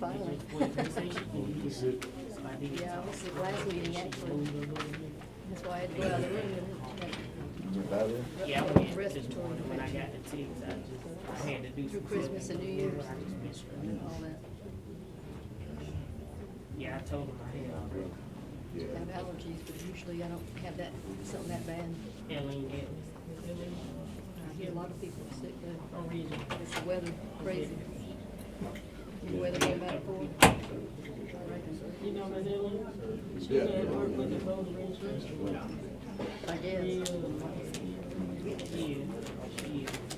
finally. Yeah, I was sick last meeting actually. That's why I had to go out of the room and Yeah, I went respiratory when I infection. got the ticks. I had to do Through some Christmas and New Year's I just missed her. and all that. Yeah, I told him I had already. I have allergies, but usually I don't have that, something that bad. Ellen get I hear a lot of people are sick, but no reason. it's the weather crazy. The weather came back for. You know Miss Ellen? She Yeah. at work with the voter registration. I guess.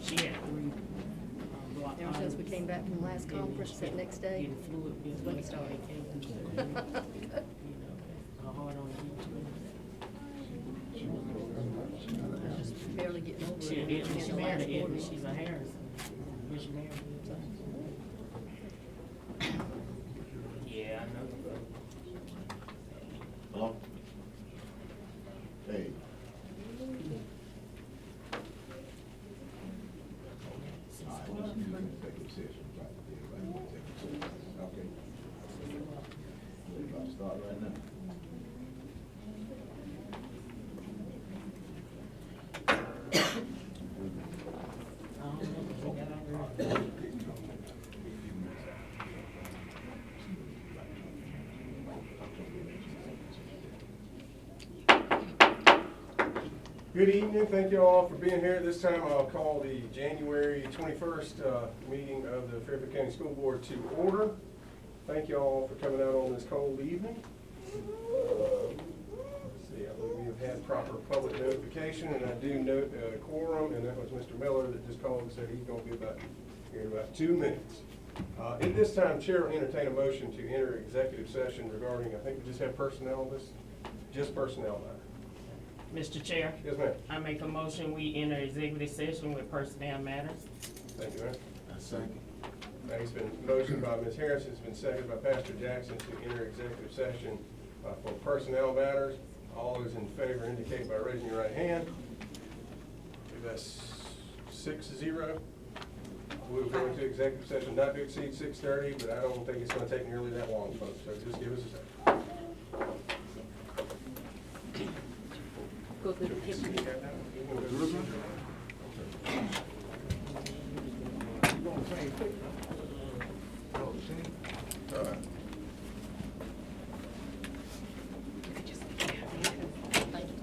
She had three. Ever since we came back from the last conference, that next day, Getting fluid is when it started. Her heart on Just barely getting over She it. did, And she the married last board Edna, meeting. she's a Harrison. She married. Yeah, I know. Hello? Hey. All right, let's do an executive session, right? Everybody want executive session? Okay. We're about to start right now. Good evening. Thank you all for being here. This time I'll call the January 21st meeting of the Fairfield County School Board to order. Thank you all for coming out on this cold evening. Let's see, I believe we have had proper public notification, and I do note a quorum, and that was Mr. Miller that just called and said he's going to be here in about 2 minutes. At this time, Chair will entertain a motion to enter executive session regarding, I think we just have personnel, just personnel matter. Mr. Chair, Yes, ma'am. I make a motion, we enter executive session with personnel matters. Thank you, ma'am. Second. It's been motioned by Ms. Harrison, it's been seconded by Pastor Jackson to enter executive session for personnel matters. All those in favor indicate by raising your right hand. That's 6-0. We'll go into executive session not to exceed 6:30, but I don't think it's going to take nearly that long, folks, so just give us a second. Go through the kitchen. All right. Thank you.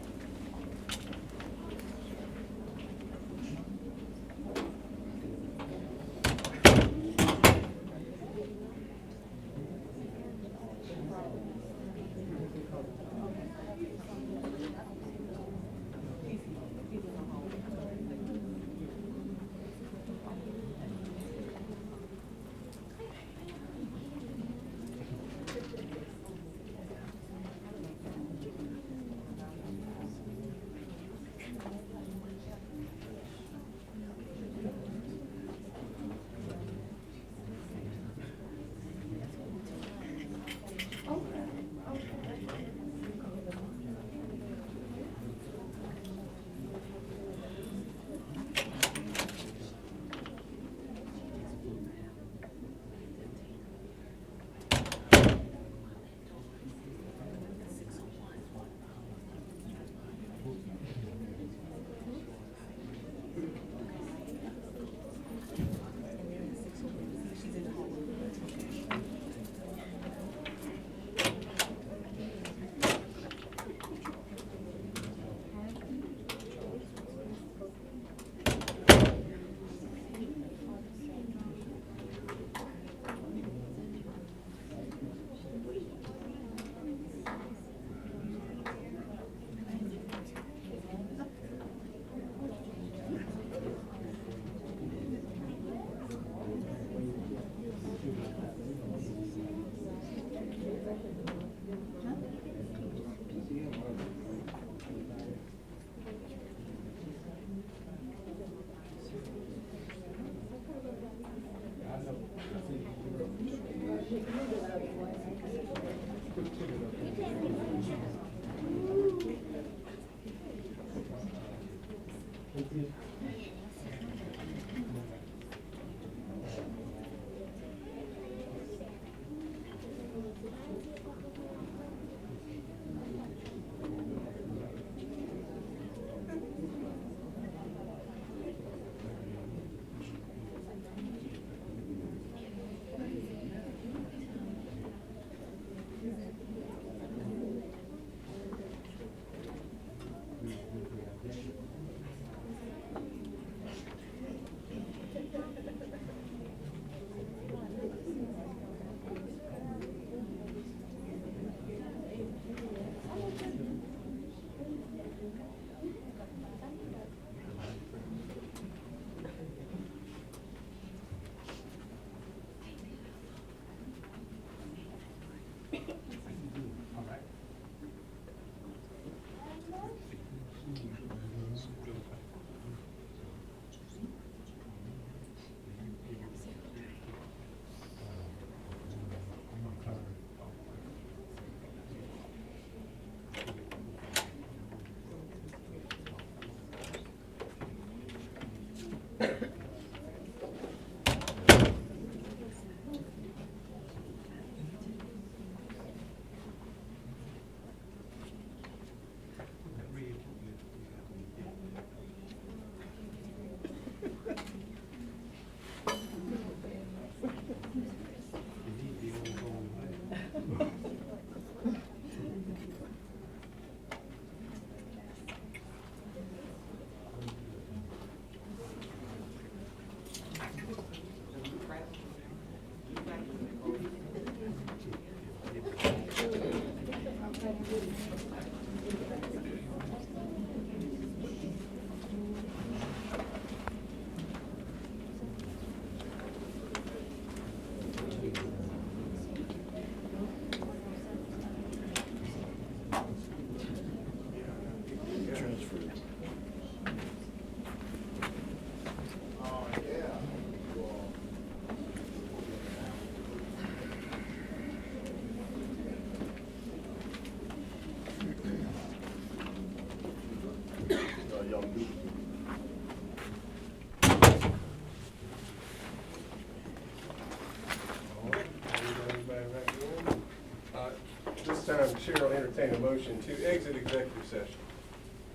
Chair will entertain a motion to exit executive session.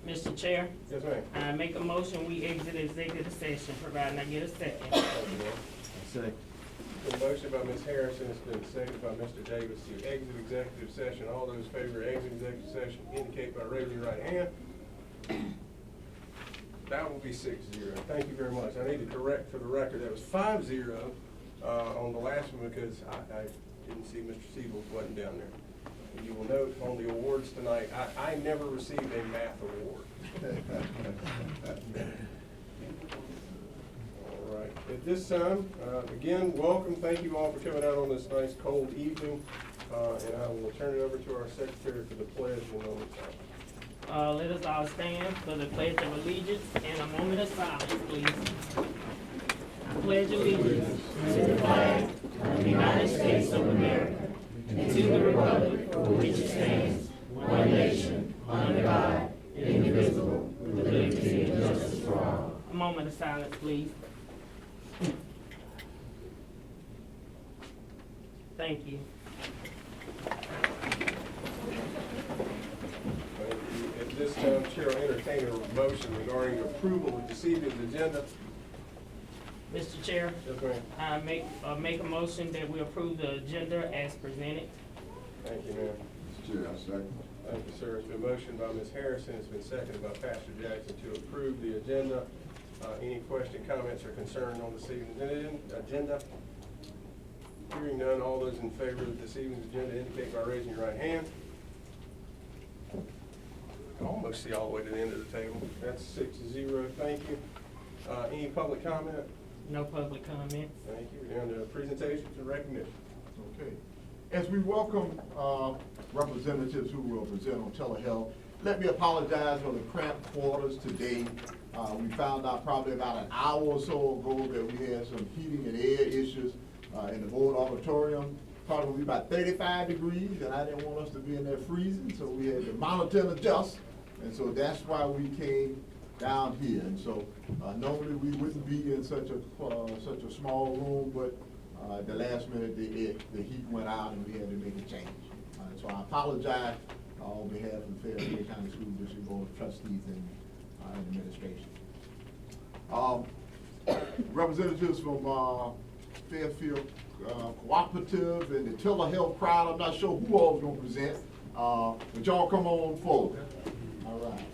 Mr. Chair, Yes, ma'am. I make a motion, we exit executive session, providing I get a second. Thank you, ma'am. Second. The motion by Ms. Harrison has been seconded by Mr. Davis to exit executive session. All those in favor of exit executive session indicate by raising your right hand. That will be 6-0. Thank you very much. I need to correct for the record, that was 5-0 on the last one because I didn't see Mr. Siebel wasn't down there. And you will note on the awards tonight, I never received a math award. All right, at this time, again, welcome, thank you all for coming out on this nice cold evening, and I will turn it over to our secretary for the pledge in a moment. Let us all stand for the Pledge of Allegiance and a moment of silence, please. I pledge allegiance to the flag of the United States of America and to the republic for which it stands, one nation, under God, indivisible, with liberty and justice for all. A moment of silence, please. Thank you. At this time, Chair will entertain a motion regarding approval of this evening's agenda. Mr. Chair, Yes, ma'am. I make a motion that we approve the agenda as presented. Thank you, ma'am. Mr. Chair, I second. Thank you, sir. It's been motioned by Ms. Harrison, it's been seconded by Pastor Jackson to approve the agenda. Any question, comments, or concern on this evening's agenda? Hearing none, all those in favor of this evening's agenda indicate by raising your right hand. I can almost see all the way to the end of the table. That's 6-0. Thank you. Any public comment? No public comments. Thank you. We're down to presentations and recognition. Okay. As we welcome representatives who will present on telehealth, let me apologize for the cramped quarters today. We found out probably about an hour or so ago that we had some heating and air issues in the board auditorium. Probably about 35 degrees, and I didn't want us to be in there freezing, so we had to monitor and adjust. And so that's why we came down here. And so normally we wouldn't be in such a small room, but the last minute the heat went out and we had to make a change. So I apologize on behalf of the Fairfield County School District Board of Trustees and administration. Representatives from Fairfield Cooperative and the telehealth crowd, I'm not sure who all is going to present, but y'all come on forward. All right.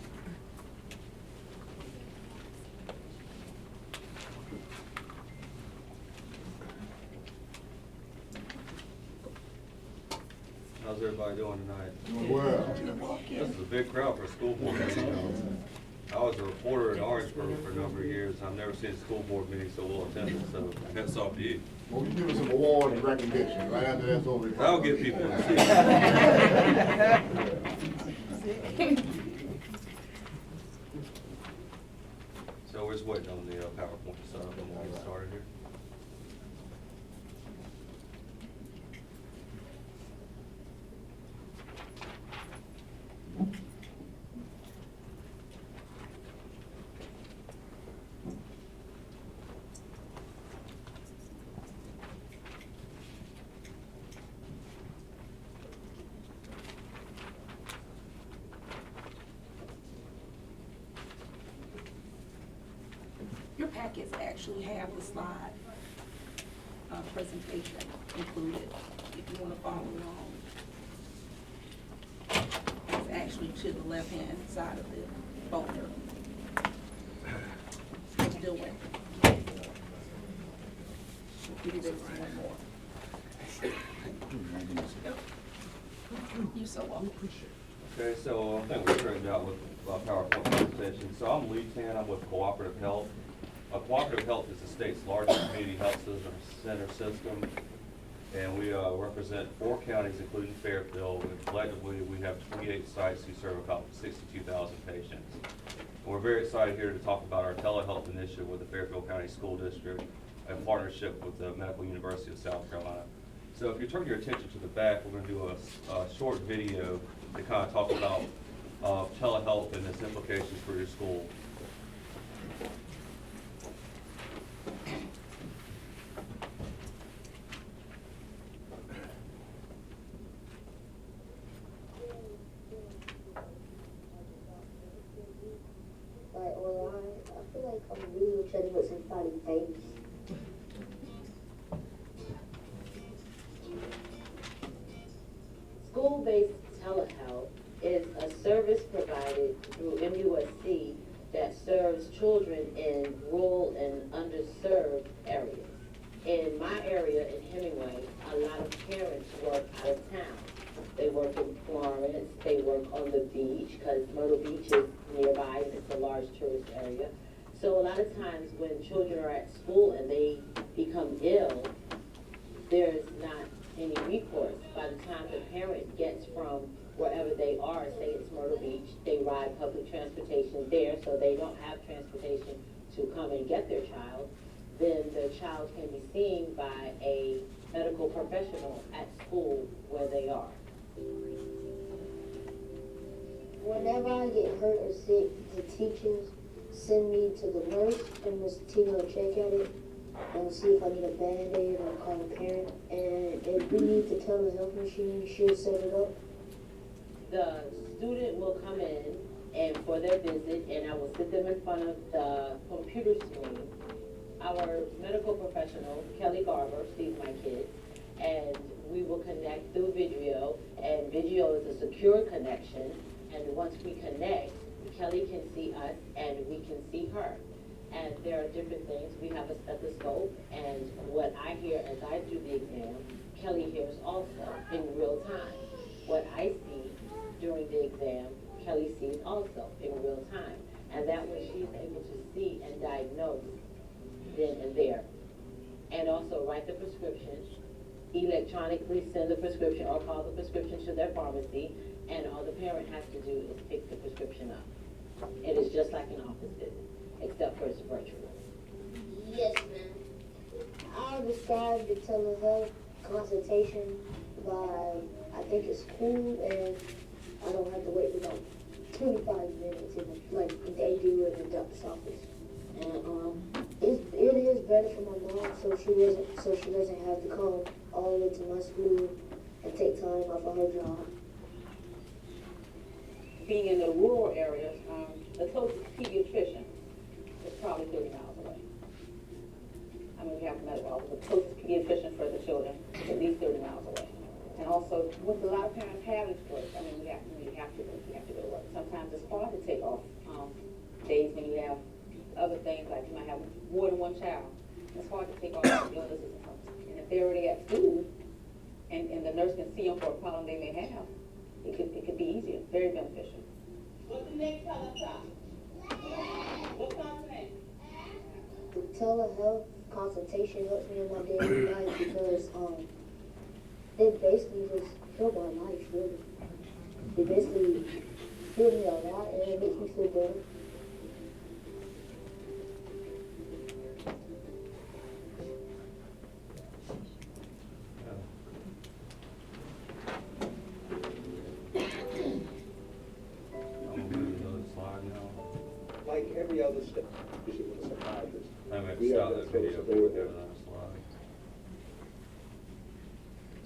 How's everybody doing tonight? Doing well. This is a big crowd for a school board meeting. I was a reporter in Orangeburg for a number of years. I've never seen a school board meeting so well attended, so hats off to you. Well, we give us some award and recognition. Right after that's over. That'll get people in the seat. So we're just waiting on the PowerPoint to start up and we'll get started here. Your packets actually have the slide presentation included, if you want to follow along. It's actually to the left-hand side of the folder. Let's do it. Give you this one more. You're so welcome. Okay, so I think we started out with PowerPoint presentation. So I'm Lieutenant, I'm with Cooperative Health. Cooperative Health is the state's largest community health center system, and we represent 4 counties, including Fairfield, and collectively we have 28 sites who serve about 62,000 patients. And we're very excited here to talk about our telehealth initiative with the Fairfield County School District in partnership with the Medical University of South Carolina. So if you turn your attention to the back, we're going to do a short video to kind of talk about telehealth and its implications for your school. somebody famous. School-based telehealth is a service provided through MUSC that serves children in rural and underserved areas. In my area in Hemingway, a lot of parents work out of town. They work in Florence, they work on the beach, because Myrtle Beach is nearby and it's a large tourist area. So a lot of times when children are at school and they become ill, there's not any recourse. By the time the parent gets from wherever they are, say it's Myrtle Beach, they ride public transportation there, so they don't have transportation to come and get their child, then the child can be seen by a medical professional at school where they are. Whenever I get hurt or sick, the teachers send me to the nurse, and Miss Tina will check at it and see if I need a Band-Aid or call a parent. And if we need the telehealth machine, she'll set it up. The student will come in and for their visit, and I will sit them in front of the computer screen. Our medical professional, Kelly Garber, sees my kids, and we will connect through video, and video is a secure connection, and once we connect, Kelly can see us and we can see her. And there are different things. We have a stethoscope, and what I hear as I do the exam, Kelly hears also in real time. What I see during the exam, Kelly sees also in real time. And that way she's able to see and diagnose then and there. And also write the prescription, electronically send the prescription or call the prescription to their pharmacy, and all the parent has to do is pick the prescription up. It is just like an office visit, except for it's virtual. Yes, ma'am. I'll describe the telehealth consultation by, I think it's cool, and I don't have to wait for about 25 minutes, like they do in the doctor's office. And it is better for my mom, so she doesn't have to come all the way to my school and take time off of her job. Being in the rural areas, the closest pediatrician is probably 30 miles away. I mean, we have medical office, the closest pediatrician for the children is at least 30 miles away. And also, with a lot of parents having to work, I mean, we have to go to work. Sometimes it's hard to take off days when you have other things, like you might have more than one child. It's hard to take off illnesses and stuff. And if they're already at school, and the nurse can see them for a problem they may have, it could be easier, very beneficial. What's the next color top? What consonant? The telehealth consultation helps me in my daily life because they basically just help my life, really. They basically heal me a lot, and it makes me feel better. Like every other step, with a psychiatrist. I might We have stop that video folks before we available. go to the next slide.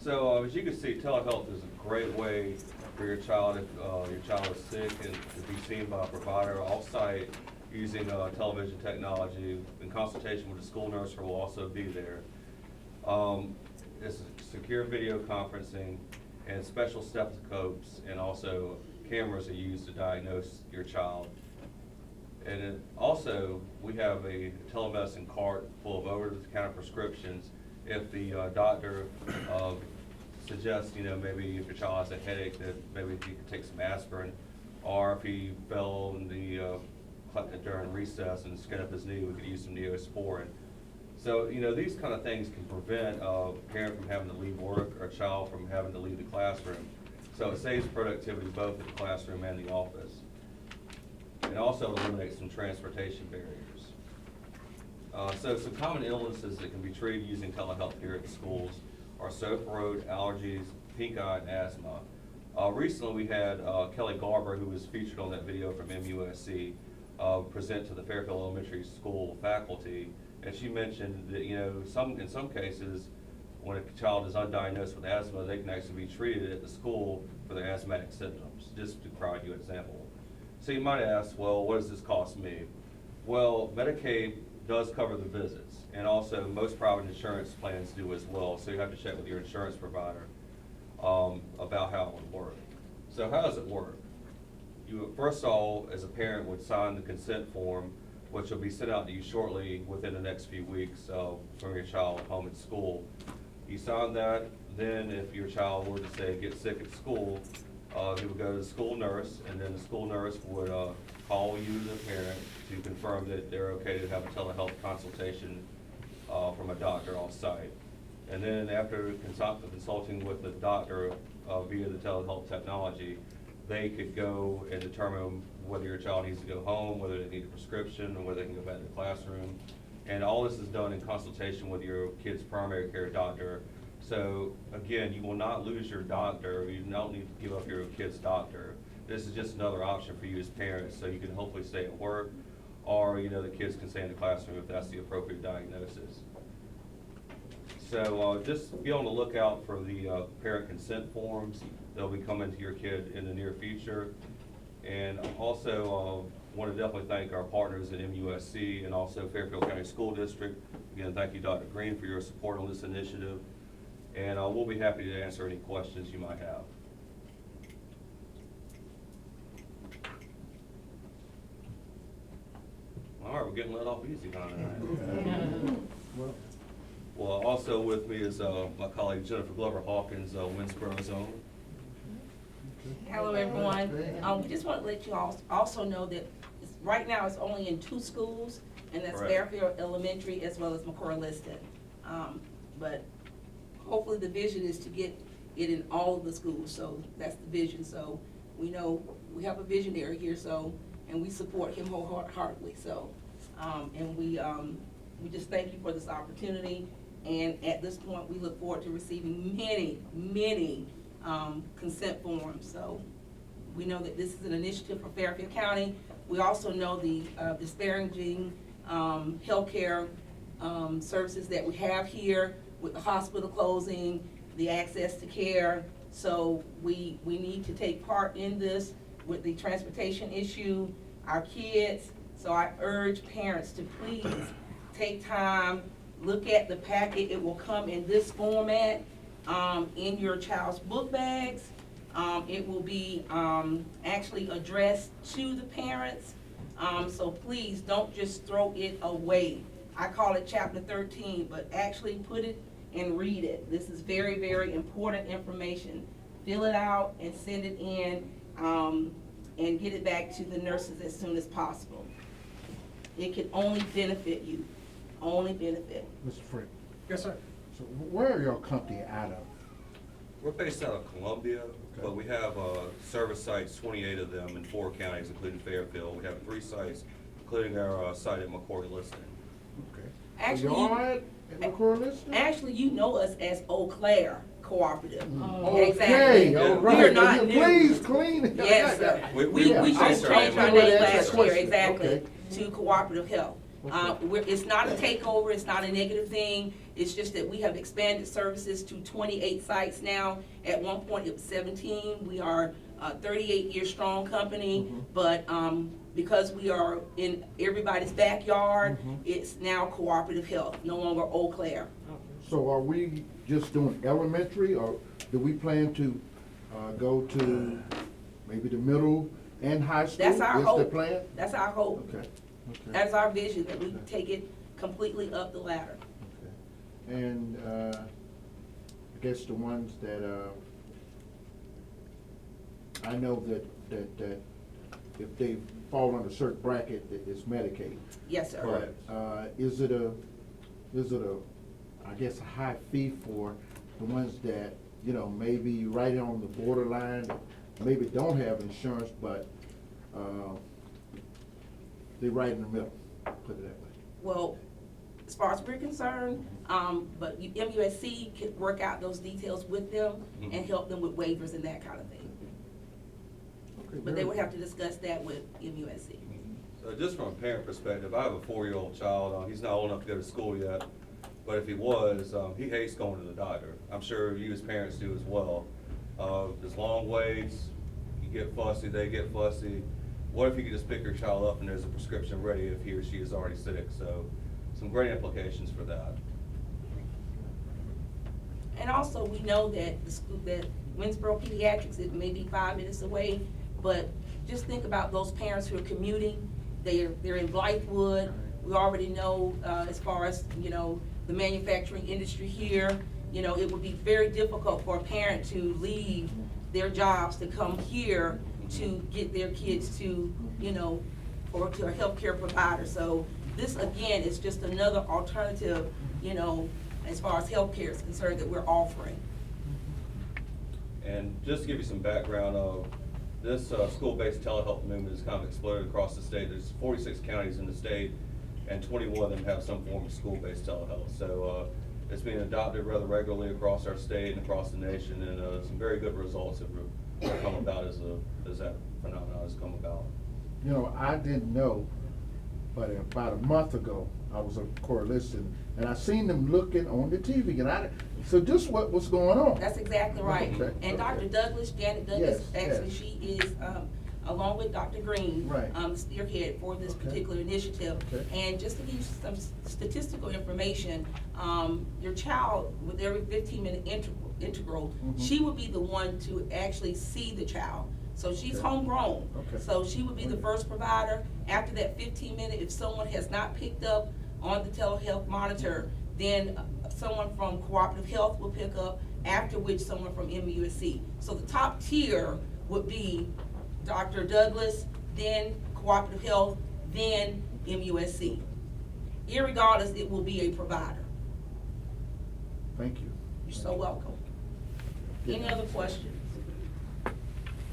So as you can see, telehealth is a great way for your child, if your child is sick, and to be seen by a provider off-site using television technology in consultation with the school nurse who will also be there. It's secure video conferencing and special stethoscopes, and also cameras are used to diagnose your child. And then also, we have a telemedicine cart full of over-the-counter prescriptions. If the doctor suggests, maybe if your child has a headache, that maybe he could take some aspirin, or if he fell in during recess and skinned up his knee, we could use some Neosporin. So, these kind of things can prevent a parent from having to leave work or a child from having to leave the classroom. So it saves productivity both in the classroom and the office. And also eliminates some transportation barriers. So some common illnesses that can be treated using telehealth here at the schools are sore throat, allergies, pink eye, and asthma. Recently we had Kelly Garber, who was featured on that video from MUSC, present to the Fairfield Elementary School faculty, and she mentioned that in some cases, when a child is undiagnosed with asthma, they can actually be treated at the school for their asthmatic symptoms, just to provide you an example. So you might ask, well, what does this cost me? Well, Medicaid does cover the visits. And also, most private insurance plans do as well, so you have to check with your insurance provider about how it would work. So how does it work? You, first of all, as a parent, would sign the consent form, which will be sent out to you shortly within the next few weeks from your child home at school. You sign that, then if your child were to say get sick at school, he would go to the school nurse, and then the school nurse would call you, the parent, to confirm that they're okay to have a telehealth consultation from a doctor on site. And then after consulting with the doctor via the telehealth technology, they could go and determine whether your child needs to go home, whether they need a prescription, or whether they can go back to the classroom. And all this is done in consultation with your kid's primary care doctor. So again, you will not lose your doctor. You don't need to give up your kid's doctor. This is just another option for you as parents, so you can hopefully stay at work, or the kids can stay in the classroom if that's the appropriate diagnosis. So just be on the lookout for the parent consent forms. They'll be coming to your kid in the near future. And also want to definitely thank our partners at MUSC and also Fairfield County School District. Again, thank you, Dr. Green, for your support on this initiative. And we'll be happy to answer any questions you might have. All right, we're getting let off easy, huh, tonight? Well, also with me is my colleague Jennifer Glover Hawkins, Winsboro's own. Hello, everyone. We just want to let you all also know that right now it's only in 2 schools, and that's Right. Fairfield Elementary as well as McCoy-Liston. But hopefully the vision is to get it in all of the schools, so that's the vision. So we know we have a visionary here, so, and we support him wholeheartedly. So, and we just thank you for this opportunity. And at this point, we look forward to receiving many consent forms. So we know that this is an initiative for Fairfield County. We also know the disparaging healthcare services that we have here with the hospital closing, the access to care. So we need to take part in this with the transportation issue, our kids. So I urge parents to please take time, look at the packet. It will come in this format in your child's book bags. It will be actually addressed to the parents. So please don't just throw it away. I call it Chapter 13, but actually put it and read it. This is very, very important information. Fill it out and send it in and get it back to the nurses as soon as possible. It can only benefit you, only benefit. Mr. Frick, Yes, sir. so where are your company out of? We're based out of Columbia, but we have service sites, 28 of them in 4 counties, including Fairfield. We have 3 sites, including our site at McCoy-Liston. Okay. Actually, Are y'all at McCoy-Liston? Actually, you know us as Eau Claire Cooperative. Okay, Exactly. all We right. are not new. Please clean it. Yes, sir. We just changed our name last year, exactly, to Cooperative Health. It's not a takeover, it's not a negative thing, it's just that we have expanded services to 28 sites now. At one point, it was 17. We are a 38-year strong company, but because we are in everybody's backyard, it's now Cooperative Health, no longer Eau Claire. So are we just doing elementary, or do we plan to go to maybe the middle and high school? That's our hope. Is the plan? That's our hope. Okay. That's our vision, that we take it completely up the ladder. Okay. And I guess the ones that I know that if they fall under a certain bracket, it's Medicaid. Yes, sir. But is it a I guess a high fee for the ones that maybe right on the borderline, maybe don't have insurance, but they're right in the middle, put it that way. Well, as far as we're concerned, but MUSC could work out those details with them and help them with waivers and that kind of thing. Okay, But they would have to discuss that with MUSC. So just from a parent perspective, I have a 4-year-old child. He's not old enough to go to school yet, but if he was, he hates going to the doctor. I'm sure you as parents do as well. There's long waits, you get fussy, they get fussy. What if you could just pick your child up and there's a prescription ready if he or she is already sick? So some great implications for that. And also, we know that the school, that Winsboro Pediatrics, it may be 5 minutes away, but just think about those parents who are commuting. They're in Blythewood. We already know, as far as, you know, the manufacturing industry here, you know, it would be very difficult for a parent to leave their jobs to come here to get their kids to, you know, or to a healthcare provider. So this, again, is just another alternative, you know, as far as healthcare is concerned, that we're offering. And just to give you some background of this school-based telehealth movement has kind of exploded across the state. There's 46 counties in the state, and 21 of them have some form of school-based telehealth. So it's being adopted rather regularly across our state and across the nation, and some very good results have come about as that phenomenon has come about. You know, I didn't know, but about a month ago, I was on Coalition, and I seen them looking on the TV, and so just what was going on? That's exactly right. Okay, And okay. Dr. Douglas, Janet Douglas, Yes, actually, yes. she is, along with Dr. Green, Right. spearhead for this Okay. particular initiative. Okay. And just to give you some statistical information, your child, with every 15-minute integral, she would be the one to actually see the child. So she's Okay. homegrown. Okay. So she would be the first provider. After that 15-minute, if someone has not picked up on the telehealth monitor, then someone from Cooperative Health will pick up, after which someone from MUSC. So the top tier would be Dr. Douglas, then Cooperative Health, then MUSC. Irregardless, it will be a provider. Thank you. You're so welcome. Any other questions?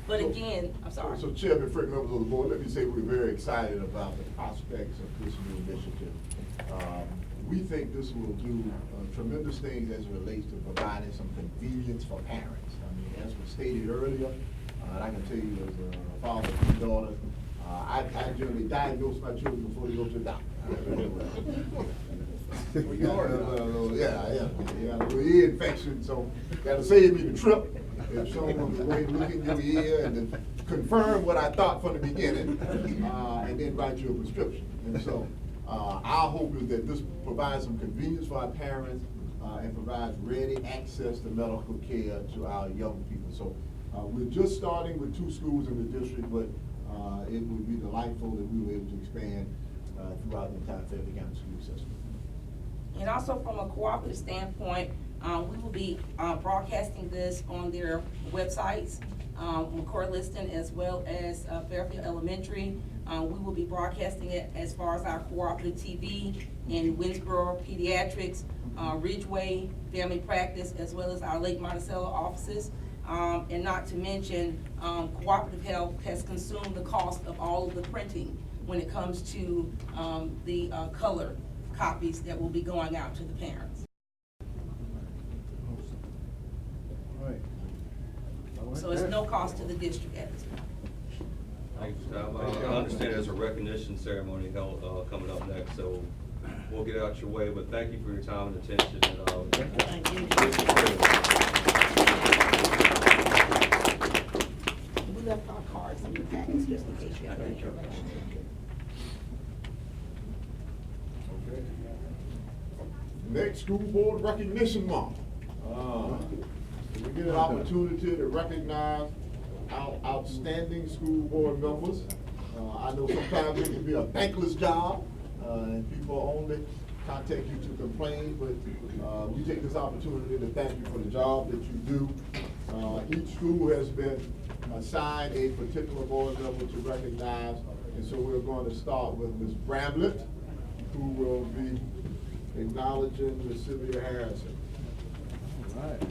But again, I'm sorry. So Chairman, Frank, members of the board, let me say we're very excited about the prospects of this new initiative. We think this will do tremendous things as it relates to providing some convenience for parents. I mean, as was stated earlier, and I can tell you as a father of 2 daughters, I generally diagnose my children before they go to the doctor. Yeah, the ear infection, so that'll save me the trip. If someone will go and look in your ear and then confirm what I thought from the beginning, and then write you a prescription. And so, our hope is that this provides some convenience for our parents, and provides ready access to medical care to our young people. So, we're just starting with 2 schools in the district, but it would be delightful if we were able to expand throughout the entire Fairfield County school system. And also from a cooperative standpoint, we will be broadcasting this on their websites, McCoy Liston as well as Fairfield Elementary. We will be broadcasting it as far as our cooperative TV in Winsboro Pediatrics, Ridgeway Family Practice, as well as our Lake Monticello offices. And not to mention, Cooperative Health has consumed the cost of all of the printing when it comes to the color copies that will be going out to the parents. Right. So it's no cost to the district at this point. Thanks, Tom. I understand there's a recognition ceremony held, coming up next, so we'll get out your way, but thank you for your time and attention. And, Thank you. We left our cards in the packets just in case you have any information. Okay. Next, School Board Recognition Month. We get an opportunity to recognize our outstanding school board members. I know sometimes it can be a thankless job, and people only contact you to complain, but we take this opportunity to thank you for the job that you do. Each school has been assigned a particular board member to recognize, and so we're going to start with Ms. Bramlett, who will be acknowledging Ms. Sylvia Harrison. All right.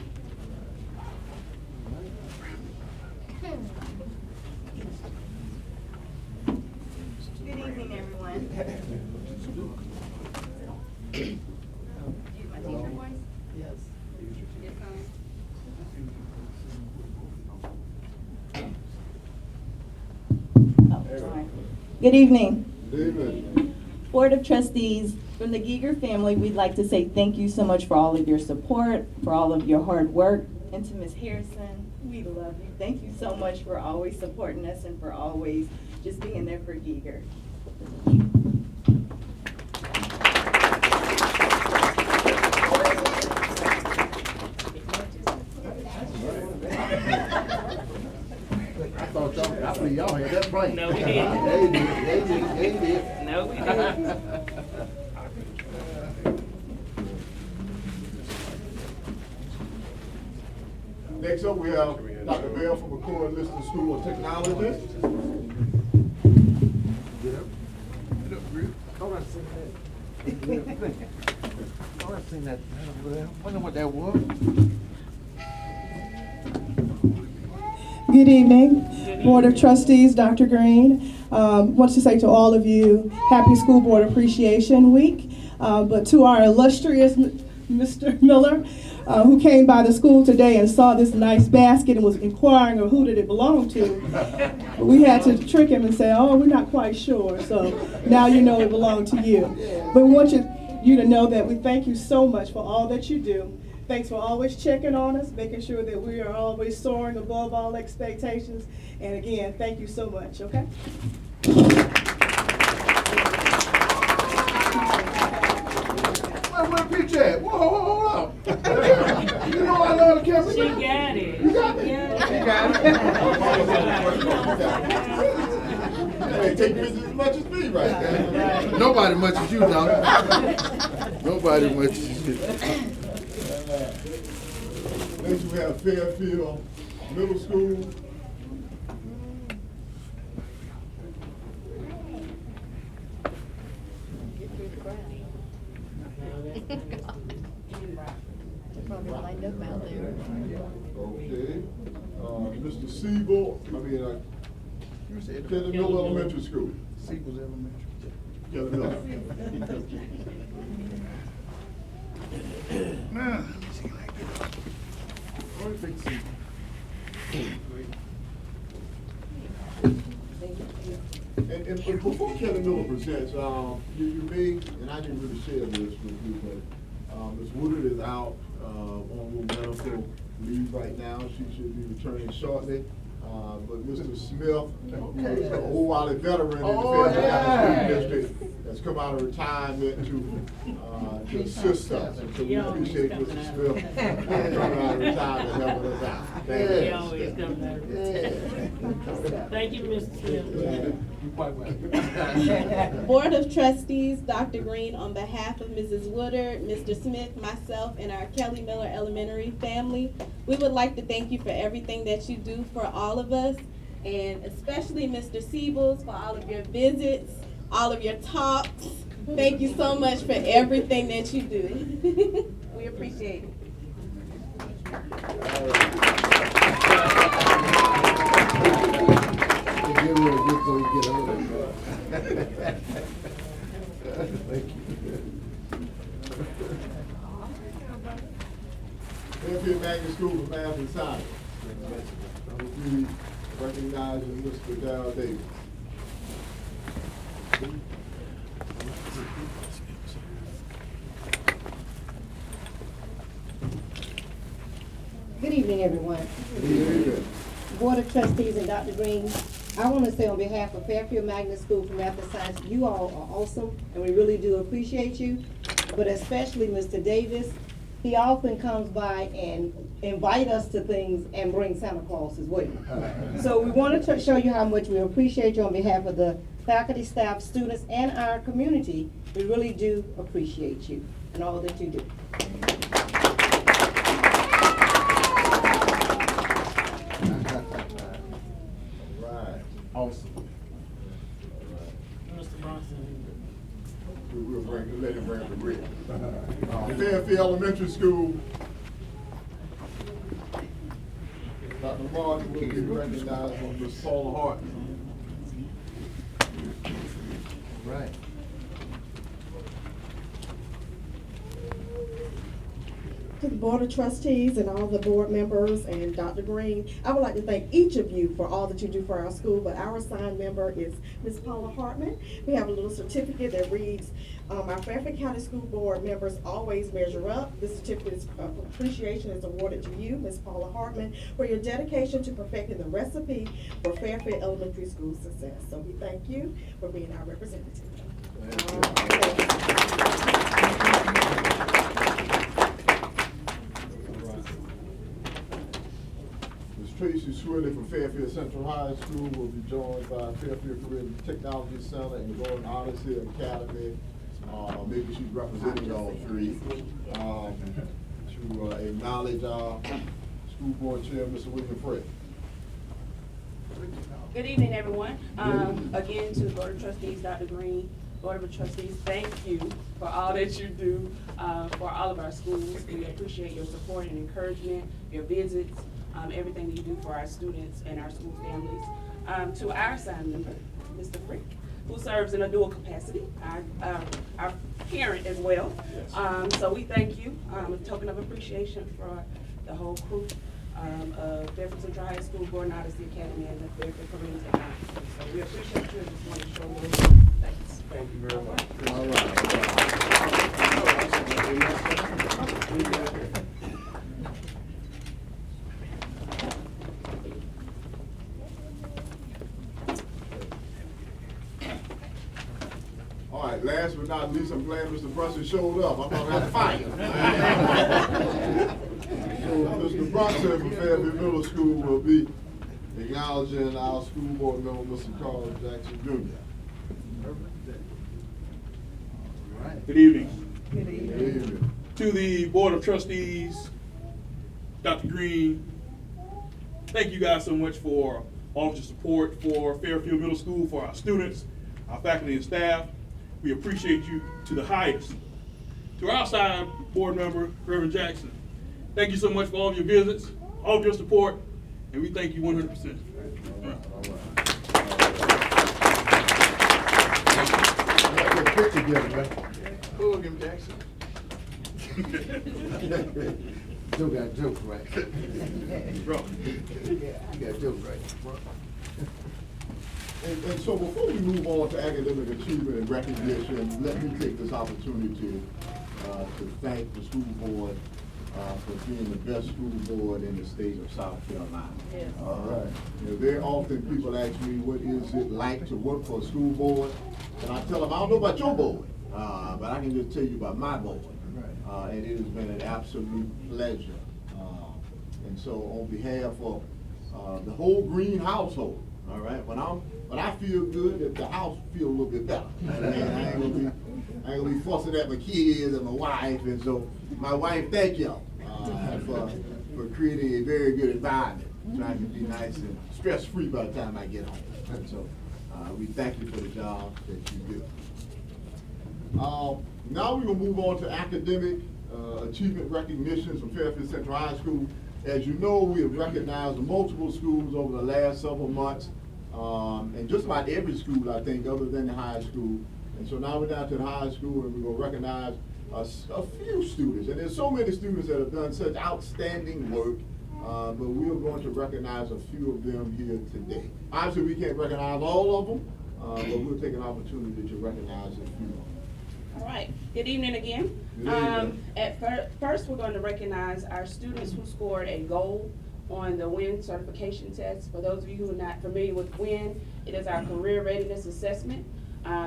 Good evening, everyone. Use my teacher voice? Yes. Yes, Good evening. Good evening. Board of Trustees, from the Giger family, we'd like to say thank you so much for all of your support, for all of your hard work. And to Ms. Harrison, we love you. Thank you so much for always supporting us and for always just being there for Giger. Actually, y'all had that plan. No, we didn't. They did. No, we didn't. Next up, we have Dr. Bell from McCoy Liston School of Technology. Get up. Get up, Griff. Oh, I seen that. Oh, I seen that over there. Wonder what that was. Good evening, Board of Trustees, Dr. Green. Want to say to all of you, Happy School Board Appreciation Week. But to our illustrious Mr. Miller, who came by the school today and saw this nice basket and was inquiring of who did it belong to, we had to trick him and say, oh, we're not quite sure. So now you know it belonged to you. But we want you to know that we thank you so much for all that you do. Thanks for always checking on us, making sure that we are always soaring above all expectations. And again, thank you so much, okay? Where picture at? Whoa, hold up. You know I love the camera. She got it. You got it? Hey, take pictures as much as me right there. Nobody much as you, dog. Nobody much as you. Next we have Fairfield Middle School. Get through the crowd. They're probably lined up out there. Okay. Mr. Siebel, Kelly Miller Elementary School. Siebel's Elementary. Kelly Miller. Now, see like it. Perfect Siebel. And before Kelly Miller presents, you may, and I didn't really share this with you, but Ms. Woodard is out on medical leave right now. She should be returning shortly. But Mr. Smith, who is an old Wiley veteran in the Fairfield School District, has come out of retirement to assist us. And so we appreciate Mr. Smith coming out of retirement and helping us out. Thank you. He always comes out of retirement. Thank you, Mr. Smith. Board of Trustees, Dr. Green, on behalf of Mrs. Woodard, Mr. Smith, myself, and our Kelly Miller Elementary family, we would like to thank you for everything that you do for all of us, and especially Mr. Siebels for all of your visits, all of your talks. Thank you so much for everything that you do. We appreciate it. Get real good so we get over Thank you. Fairfield Magnet School for Math and Science. We recognize Mr. Darrell Davis. Good evening, everyone. Board of Trustees and Dr. Green, I want to say on behalf of Fairfield Magnet School for Math and Science, you all are awesome, and we really do appreciate you, but especially Mr. Davis. He often comes by and invite us to things and bring Santa Claus as well. So we wanted to show you how much we appreciate you on behalf of the faculty, staff, students, and our community. We really do appreciate you and all that you do. Right. Awesome. Mr. Bronson. We'll let him bring the bridge. Fairfield Elementary School. Dr. Martin will be recognized on Ms. Paula Hart. Right. To the Board of Trustees and all the board members and Dr. Green, I would like to thank each of you for all that you do for our school, but our assigned member is Ms. Paula Hartman. We have a little certificate that reads, our Fairfield County School Board members always measure up. This certificate of appreciation is awarded to you, Ms. Paula Hartman, for your dedication to perfecting the recipe for Fairfield Elementary School success. So we thank you for being our representative. Ms. Tracy Swilly from Fairfield Central High School will be joined by Fairfield Career Technology Center and the Golden Odyssey Academy. Maybe she's representing all three. To acknowledge our school board chair, Mr. William Frey. Good evening, everyone. Again, to the Board of Trustees, Dr. Green, Board of Trustees, thank you for all that you do for all of our schools. We appreciate your support and encouragement, your visits, everything that you do for our students and our school families. To our assigned member, Mr. Frick, who serves in a dual capacity, our parent as well. So we thank you, a token of appreciation for the whole crew of Fairfield Central High School, Golden Odyssey Academy, and the Fairfield Career Technology. So we appreciate you and just want to show you thanks. Thank you very much. All right. All right, last but not least, I'm glad Mr. Brunson showed up. I'm gonna have to fight him. So Mr. Brunson from Fairfield Middle School will be acknowledging our school board member, Mr. Carl Jackson Jr. Good evening. Good evening. To the Board of Trustees, Dr. Green, thank you guys so much for all of your support for Fairfield Middle School, for our students, our faculty and staff. We appreciate you to the highest. To our outside board member, Reverend Jackson, thank you so much for all of your visits, all of your support, and we thank you 100%. William Jackson. Joe got jokes right. Bro. You got jokes right. And so before we move on to academic achievement and recognition, let me take this opportunity to thank the school board for being the best school board in the state of South Carolina. Yes. All right. You know, very often people ask me, what is it like to work for a school board? And I tell them, I don't know about your board, but I can just tell you about my board. And it has been an absolute pleasure. And so on behalf of the whole Green household, all right, when I feel good, if the house feel a little bit better. I ain't gonna be fussing at my kids and my wife, and so my wife, thank y'all for creating a very good environment, trying to be nice and stress-free by the time I get home. And so we thank you for the job that you do. Now we're gonna move on to academic achievement recognitions from Fairfield Central High School. As you know, we have recognized multiple schools over the last several months, and just about every school, I think, other than the high school. And so now we're down to the high school, and we're going to recognize a few students. And there's so many students that have done such outstanding work, but we are going to recognize a few of them here today. Obviously, we can't recognize all of them, but we'll take an opportunity to recognize a few of them. All right, good evening again. At first, we're going to recognize our students who scored a gold on the WIN certification test. For those of you who are not familiar with WIN, it is our career readiness assessment.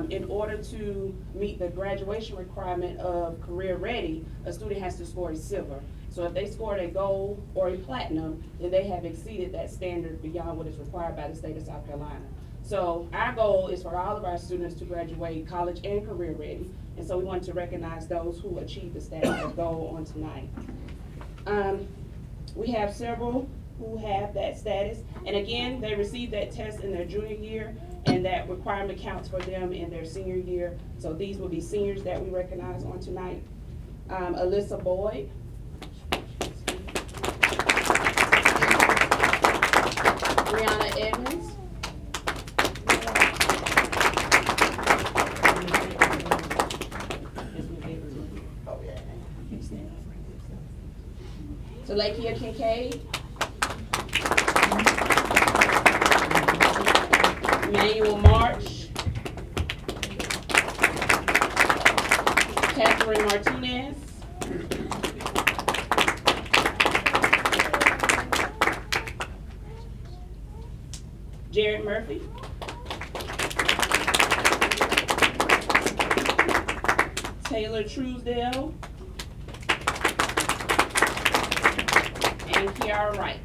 In order to meet the graduation requirement of career ready, a student has to score a silver. So if they scored a gold or a platinum, then they have exceeded that standard beyond what is required by the state of South Carolina. So our goal is for all of our students to graduate college and career ready. And so we want to recognize those who achieve the status of gold on tonight. We have several who have that status. And again, they received that test in their junior year, and that requirement counts for them in their senior year. So these will be seniors that we recognize on tonight. Alyssa Boyd. Brianna Edmonds. Zalakia Kincaid. Emmanuel March. Catherine Martinez. Jared Murphy. Taylor Truesdale. And Kiara Wright.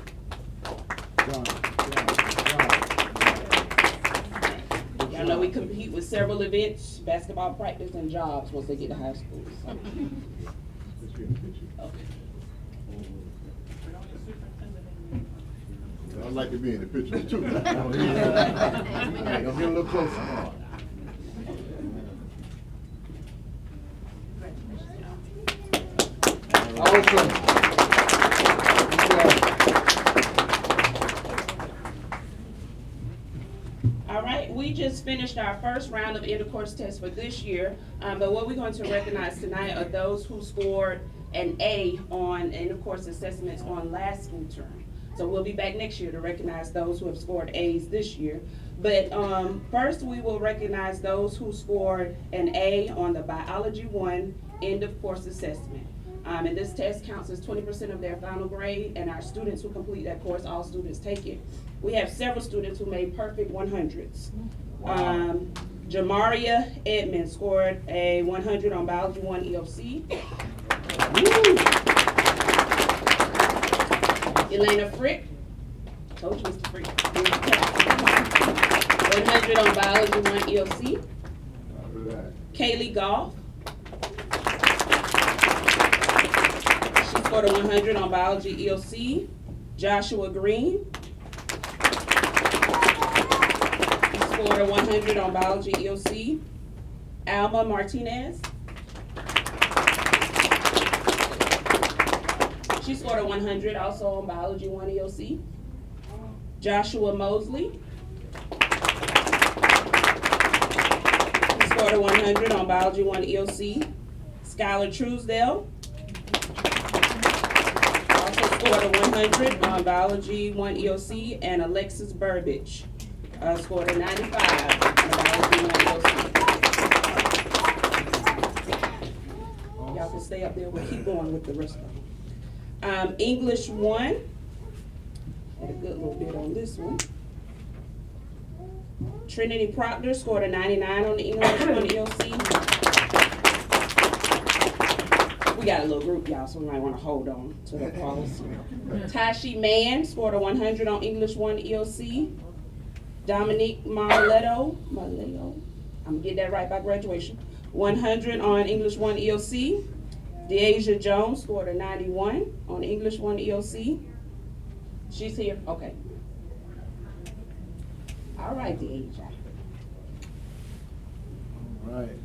Y'all know we compete with several events, basketball practice and jobs once they get to high school. So. I'd like to be in the pictures too. All right, I'm getting a little closer. Awesome. All right, we just finished our first round of end-of-course tests for this year, but what we're going to recognize tonight are those who scored an A on end-of-course assessments on last school term. So we'll be back next year to recognize those who have scored A's this year. But first, we will recognize those who scored an A on the Biology 1 end-of-course assessment. And this test counts as 20% of their final grade, and our students who complete that course, all students take it. We have several students who made perfect 100s. Wow. Jamaria Edmonds scored a 100 on Biology 1 EOC. Elena Frick, told you Mr. Frick, 100 on Biology 1 EOC. Kaylee Goff, she scored a 100 on Biology EOC. Joshua Green, he scored a 100 on Biology EOC. Alma Martinez, she scored a 100 also on Biology 1 EOC. Joshua Mosley, he scored a 100 on Biology 1 EOC. Skylar Truesdale also scored a 100 on Biology 1 EOC. And Alexis Burbage scored a 95 on Biology 1 EOC. Y'all can stay up there, we'll keep going with the rest of them. English 1, had a good little bit on this one. Trinity Proctor scored a 99 on the English 1 EOC. We got a little group, y'all, so we might want to hold on to the applause. Tashi Mann scored a 100 on English 1 EOC. Dominique Marletto, I'm gonna get that right by graduation, 100 on English 1 EOC. Deasia Jones scored a 91 on English 1 EOC. She's here, okay. All right, Deasia. All right.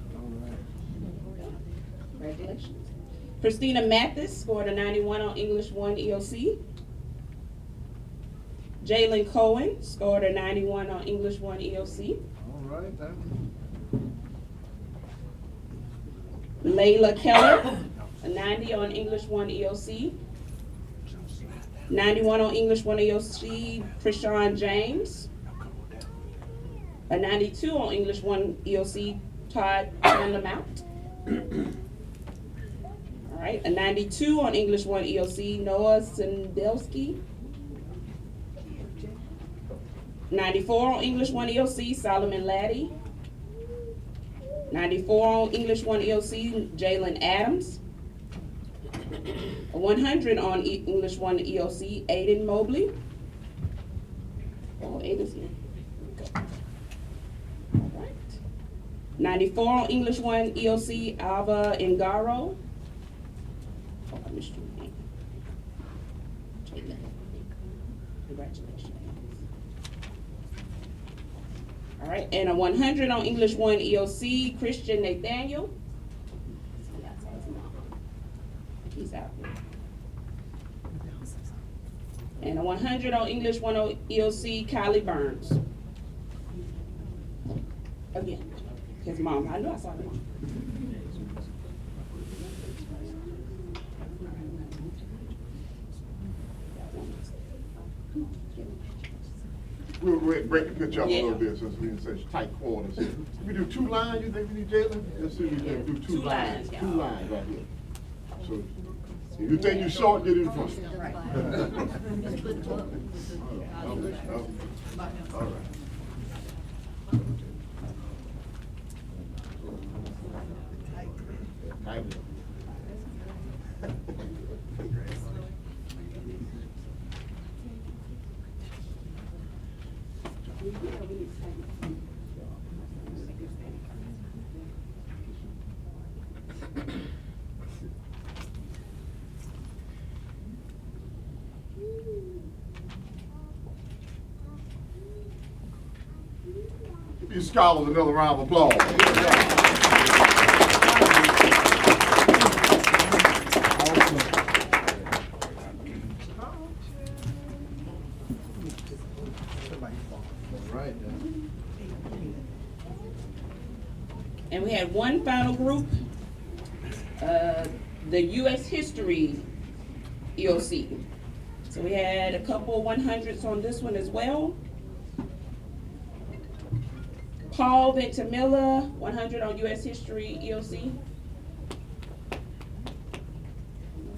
Congratulations. Christina Mathis scored a 91 on English 1 EOC. Jalen Cohen scored a 91 on English 1 EOC. All right, then. Layla Keller, a 90 on English 1 EOC. 91 on English 1 EOC, Krishan James. A 92 on English 1 EOC, Todd Lamount. All right, a 92 on English 1 EOC, Noah Sendelski. 94 on English 1 EOC, Solomon Laddie. 94 on English 1 EOC, Jalen Adams. 100 on English 1 EOC, Aiden Mobley. Oh, Aiden's here. All right. 94 on English 1 EOC, Alva Ngaro. Oh, I missed your name. Congratulations. All right, and a 100 on English 1 EOC, Christian Nathaniel. He's out there. And a 100 on English 1 EOC, Kylie Burns. Again, his mom. I know I saw the mom. We'll break the picture up a little bit since we're in such tight quarters here. We do 2 lines, you think we need, Jalen? Let's see if we can do 2 lines. 2 lines right here. So if you think you're short, get in front. Right. All right. you scholars another round of applause. Right now. And we had one final group, the U.S. History EOC. So we had a couple 100s on this one as well. Paul Ventimilla, 100 on U.S. History EOC.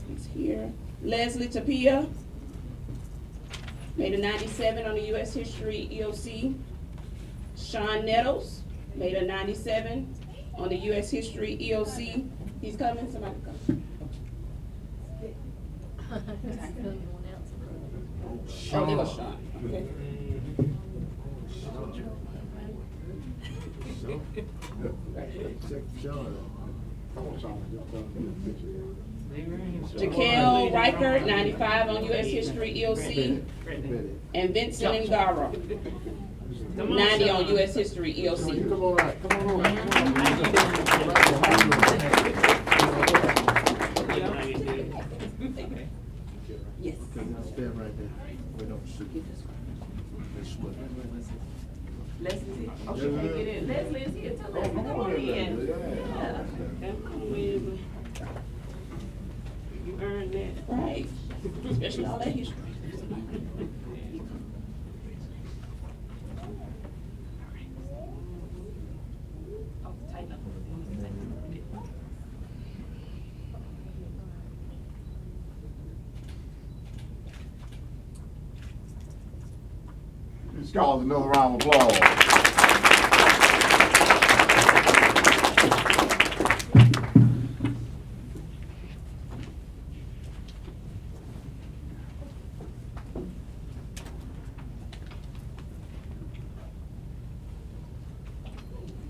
He's here. Leslie Tapia made a 97 on the U.S. History EOC. Sean Nettles made a 97 on the U.S. History EOC. He's coming, somebody come. Oh, there was Sean, okay. Jaquel Reichert, 95 on U.S. History EOC. And Vincent Ngara, 90 on U.S. History EOC. Come on, right. Come on, Yes. Stand right there. We don't shoot. Leslie's here. Oh, she can't get in. Leslie is here. Tell Leslie, come on in. You earned that. Right. Especially all that history. Scholars another round of applause.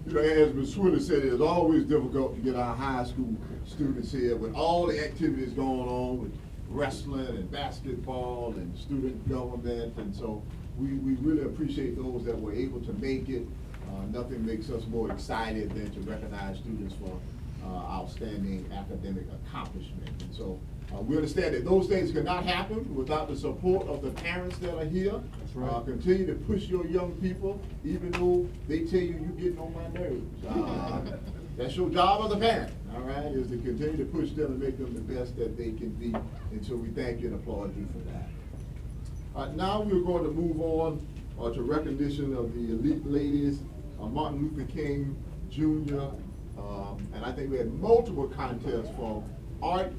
You know, as Ms. Swinton said, it's always difficult to get our high school students here with all the activities going on with wrestling and basketball and student government, and so we really appreciate those that were able to make it. Nothing makes us more excited than to recognize students for outstanding academic accomplishment. And so we understand that those things cannot happen without the support of the parents that are here. That's right. Continue to push your young people, even though they tell you you're getting on my nerves. That's your job as a parent, all right, is to continue to push them and make them the best that they can be. And so we thank you and applaud you for that. Now we're going to move on to recognition of the elite ladies, Martin Luther King Jr., and I think we had multiple contests from art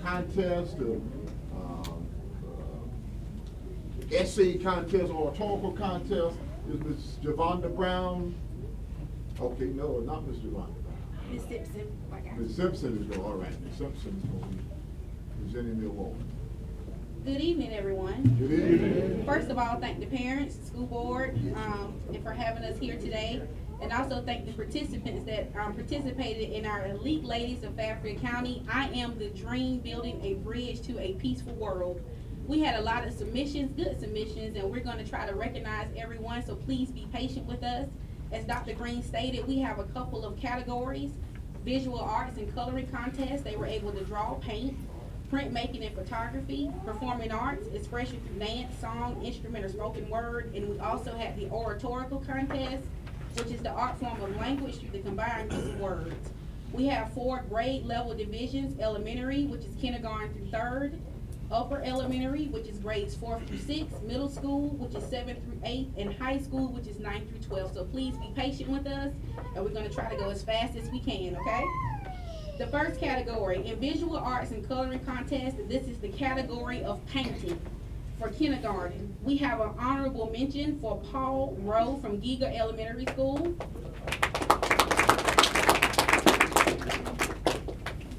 contests to essay contests, oratorical contests. Is Ms. Javonda Brown? Okay, no, not Ms. Javonda Brown. Ms. Simpson. Ms. Simpson is going, all right, Ms. Simpson is going to be presenting the award. Good evening, everyone. Good evening. First of all, thank the parents, school board, and for having us here today. And also thank the participants that participated in our Elite Ladies of Fairfield County. I am the dream, building a bridge to a peaceful world. We had a lot of submissions, good submissions, and we're going to try to recognize everyone, so please be patient with us. As Dr. Green stated, we have a couple of categories: visual arts and coloring contests. They were able to draw, paint, printmaking and photography, performing arts, expression through dance, song, instrument, or spoken word. And we also had the oratorical contest, which is the art form of language through the combined use of words. We have 4 grade level divisions: elementary, which is kindergarten through 3rd, upper elementary, which is grades 4 through 6, middle school, which is 7 through 8, and high school, which is 9 through 12. So please be patient with us, and we're going to try to go as fast as we can, okay? The first category, in visual arts and coloring contest, this is the category of painting. For kindergarten, we have an honorable mention for Paul Rowe from Giger Elementary School.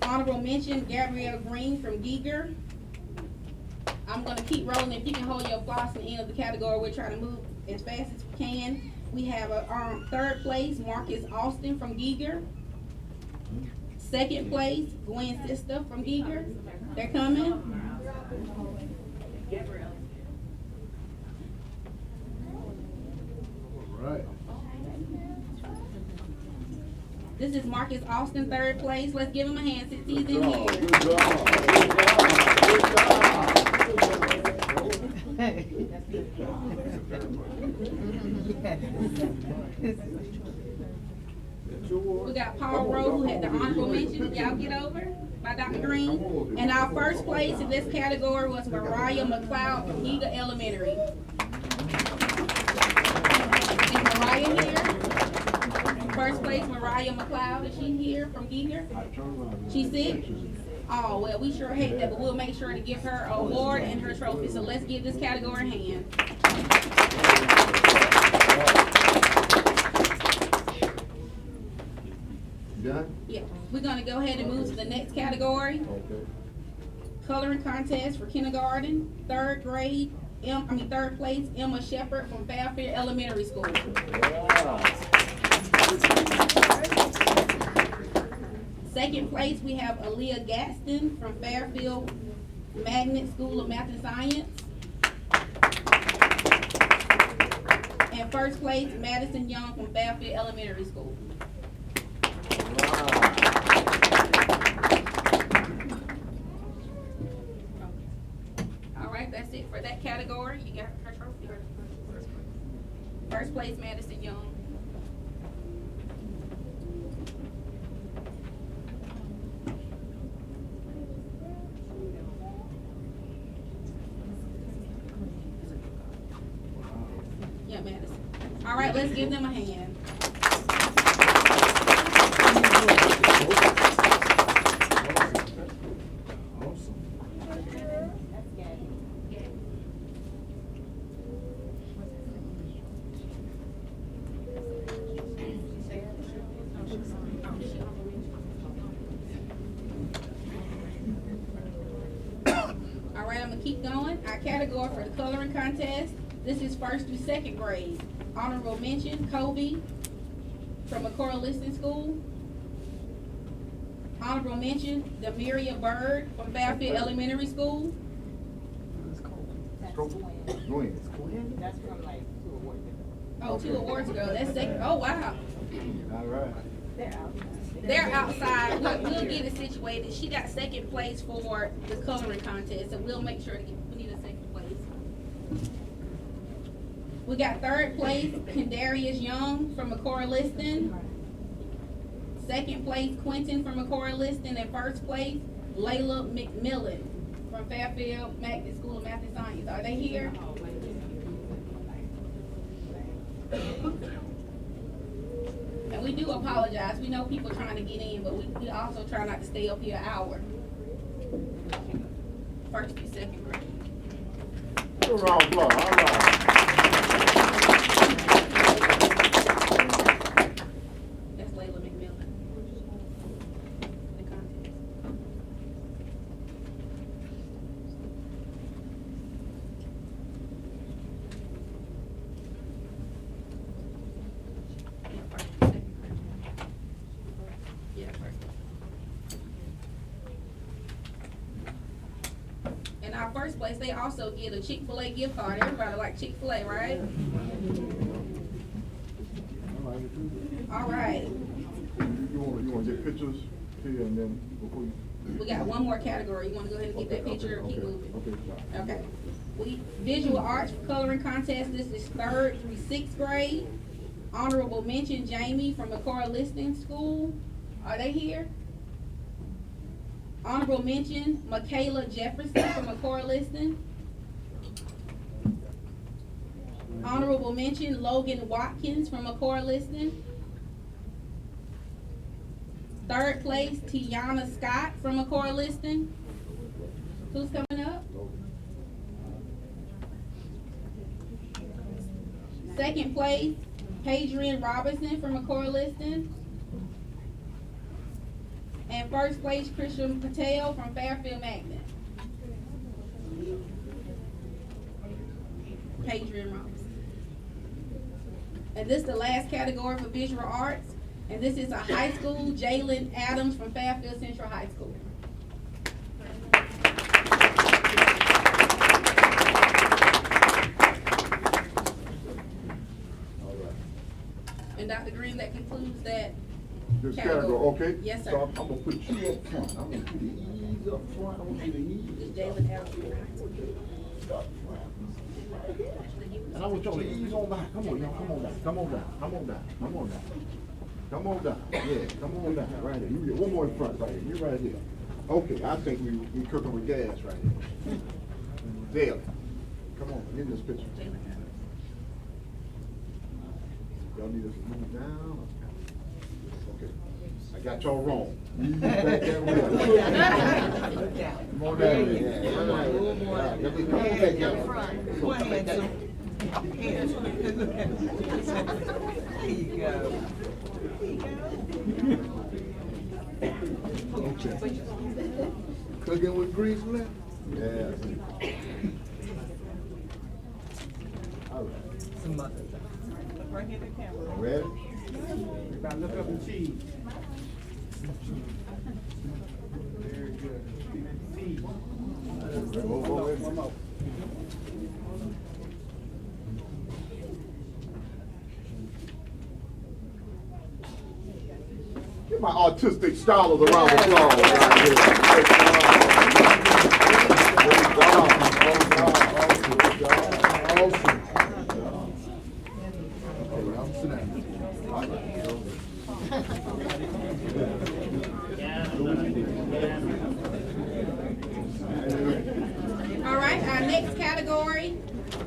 Honorable mention, Gabrielle Green from Giger. I'm gonna keep rolling. If you can hold your applause to the end of the category, we're trying to move as fast as we can. We have a 3rd place, Marcus Austin from Giger. 2nd place, Gwen Sister from Giger. They're coming. Right. This is Marcus Austin, third place. Let's give him a hand since he's in here. Good job. We got Paul Rowe, who had the honorable mention. Y'all get over by Dr. Green. And our first place in this category was Mariah McLeod from Giga Elementary. Is Mariah here? First place, Mariah McLeod. Is she here from Giga? She's sick? Oh, well, we sure hate that, but we'll make sure to give her an award and her trophy. So let's give this category a hand. Done? Yeah, we're gonna go ahead and move to the next category. Okay. Coloring contest for kindergarten, third grade, third place, Emma Shepherd from Fairfield Elementary School. Second place, we have Aaliyah Gaston from Fairfield Magnet School of Math and Science. And first place, Madison Young from Fairfield Elementary School. All right, that's it for that category. You got her trophy. First place, Madison Young. Yeah, Madison. All right, let's give them a hand. All right, I'm gonna keep going. Our category for the coloring contest. This is first through second grade. Honorable mention, Kobe from McCoy Liston School. Honorable mention, Demiria Bird from Fairfield Elementary School. Go in. That's from like 2 awards ago. Oh, 2 awards ago. That's second. Oh, wow. All right. They're outside. We'll get it situated. She got second place for the coloring contest, so we'll make sure to get, we need a second place. We got third place, Kendarius Young from McCoy Liston. Second place, Quentin from McCoy Liston. And first place, Layla McMillan from Fairfield Magnet School of Math and Science. Are they here? And we do apologize. We know people trying to get in, but we also try not to stay up here an hour. First through second grade. Good round of applause. All right. That's Layla McMillan. The contest. Yeah, first through second grade. Yeah, first. And our first place, they also get a Chick-fil-A gift card. Everybody like Chick-fil-A, right? All right. You want to get pictures here and then before you? We got one more category. You want to go ahead and get that picture or keep moving? Okay. Okay. Visual arts coloring contest. This is third through sixth grade. Honorable mention, Jamie from McCoy Liston School. Are they here? Honorable mention, Michaela Jefferson from McCoy Liston. Honorable mention, Logan Watkins from McCoy Liston. Third place, Tiana Scott from McCoy Liston. Who's coming up? Second place, Hadrian Robinson from McCoy Liston. And first place, Christian Patel from Fairfield Magnet. Hadrian Robinson. And this is the last category for visual arts. And this is a high school, Jalen Adams from Fairfield Central High School. And Dr. Green, that concludes that This category, okay? Yes, sir. So I'm gonna put you up front. I'm gonna put the E's up front. I'm gonna put the E's. Is Jalen out? And I want y'all to ease on back. Come on, y'all. Come on down. Come on down. Come on down. Come on down. Come on down. Yeah, come on down. Right here. You get one more in front right here. You right here. Okay, I think we cooking with gas right here. Daily. Come on, get in this picture. Y'all need us to move down? Okay. I got y'all wrong. Ease back that way. Come on down. Yeah. Let me come on back down. Go ahead, handsome. There you go. Okay. Cooking with grease left? Yeah. All right. Some mother. Right here, the camera. Ready? Everybody look up and cheese. Very good. One more. Give my autistic scholars a round of applause right here. Great job. Great job. Awesome. Okay, I'm sitting down. All right, our next category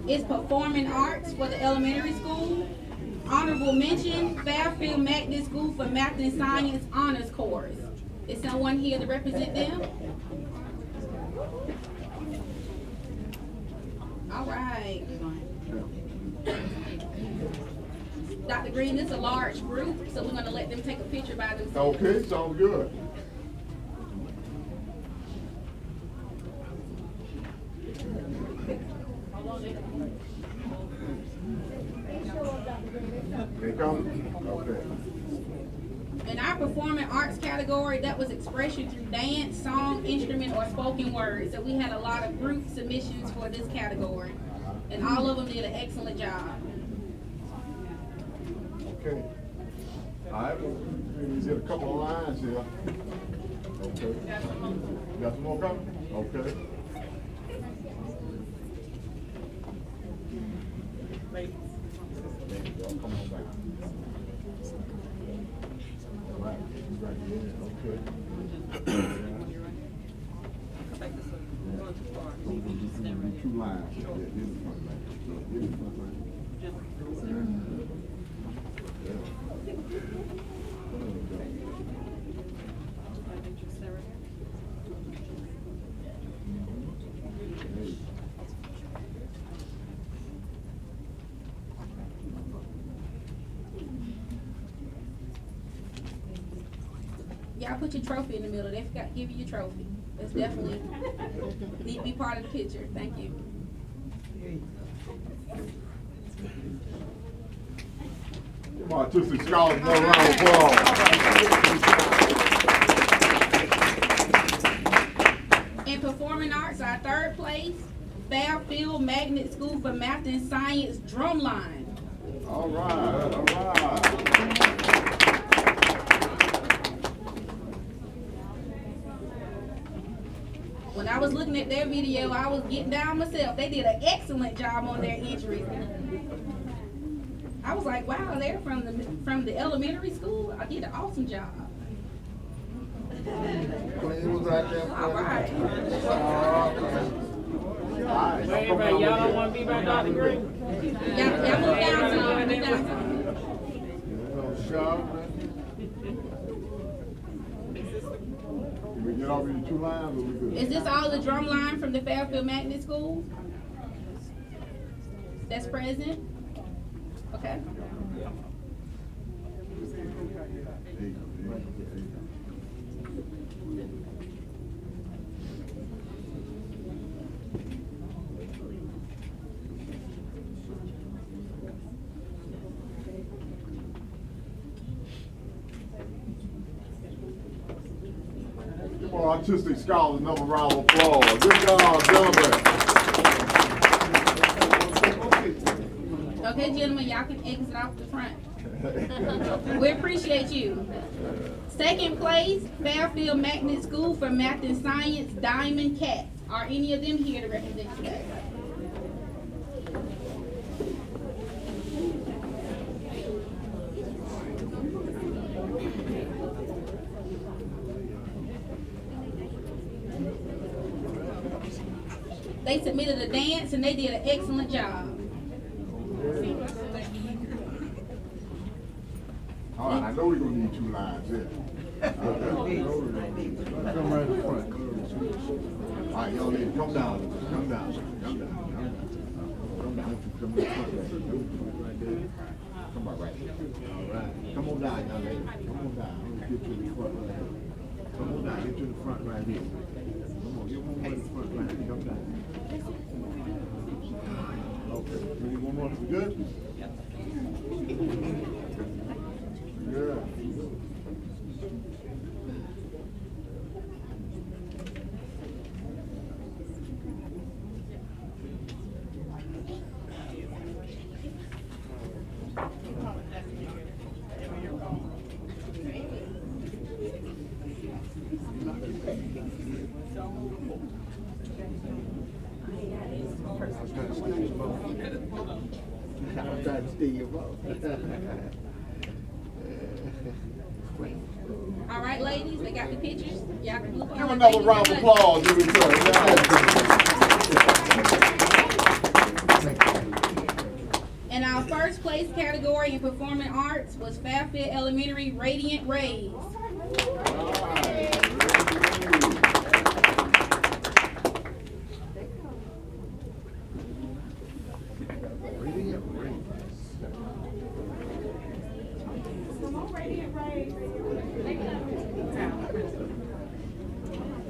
is performing arts for the elementary school. Honorable mention, Fairfield Magnet School for Math and Science Honors Course. Is someone here to represent them? All right. Dr. Green, this is a large group, so we're gonna let them take a picture by themselves. Okay, sounds good. They come? Okay. In our performing arts category, that was expression through dance, song, instrument, or spoken word. So we had a lot of group submissions for this category, and all of them did an excellent job. Okay. All right, well, we did a couple of lines here. Okay. You got some more coming? Okay. Come on back. All right, right here, okay. Two lines. Yeah, get in front right. Get in front right. Y'all put your trophy in the middle. They forgot to give you your trophy. That's definitely need to be part of the picture. Thank you. Come on, artistic scholars, another round of applause. In performing arts, our third place, Fairfield Magnet School for Math and Science Drumline. All right, all right. When I was looking at their video, I was getting down myself. They did an excellent job on their entries. I was like, wow, they're from the elementary school. I did an awesome job. All right. Wait, y'all don't want to be by Dr. Green? Y'all move down some. Move down some. Can we get off of the two lines or we good? Is this all the drum line from the Fairfield Magnet School that's present? Okay. Come on, artistic scholars, another round of applause. Good job, gentlemen. Okay, gentlemen, y'all can exit off the front. We appreciate you. Second place, Fairfield Magnet School for Math and Science, Diamond Cat. Are any of them here to represent you guys? They submitted a dance and they did an excellent job. All right, I know we're gonna need 2 lines here. Come right in front. All right, young lady, come down, come down, come down, come down. Come down, come in front right there. Come on, right here. All right, come on down, young lady, come on down. I'm gonna get you in the front right here. Come on down, get you in the front right here. Come on, get one more in the front right here, come down. Okay, we need one more, we good? Good. I'm trying to steal your vote. All right, ladies, they got the pictures. Y'all can move on. Give another round of applause, give it to And our first place category in performing arts was Fairfield Elementary Radiant Rays.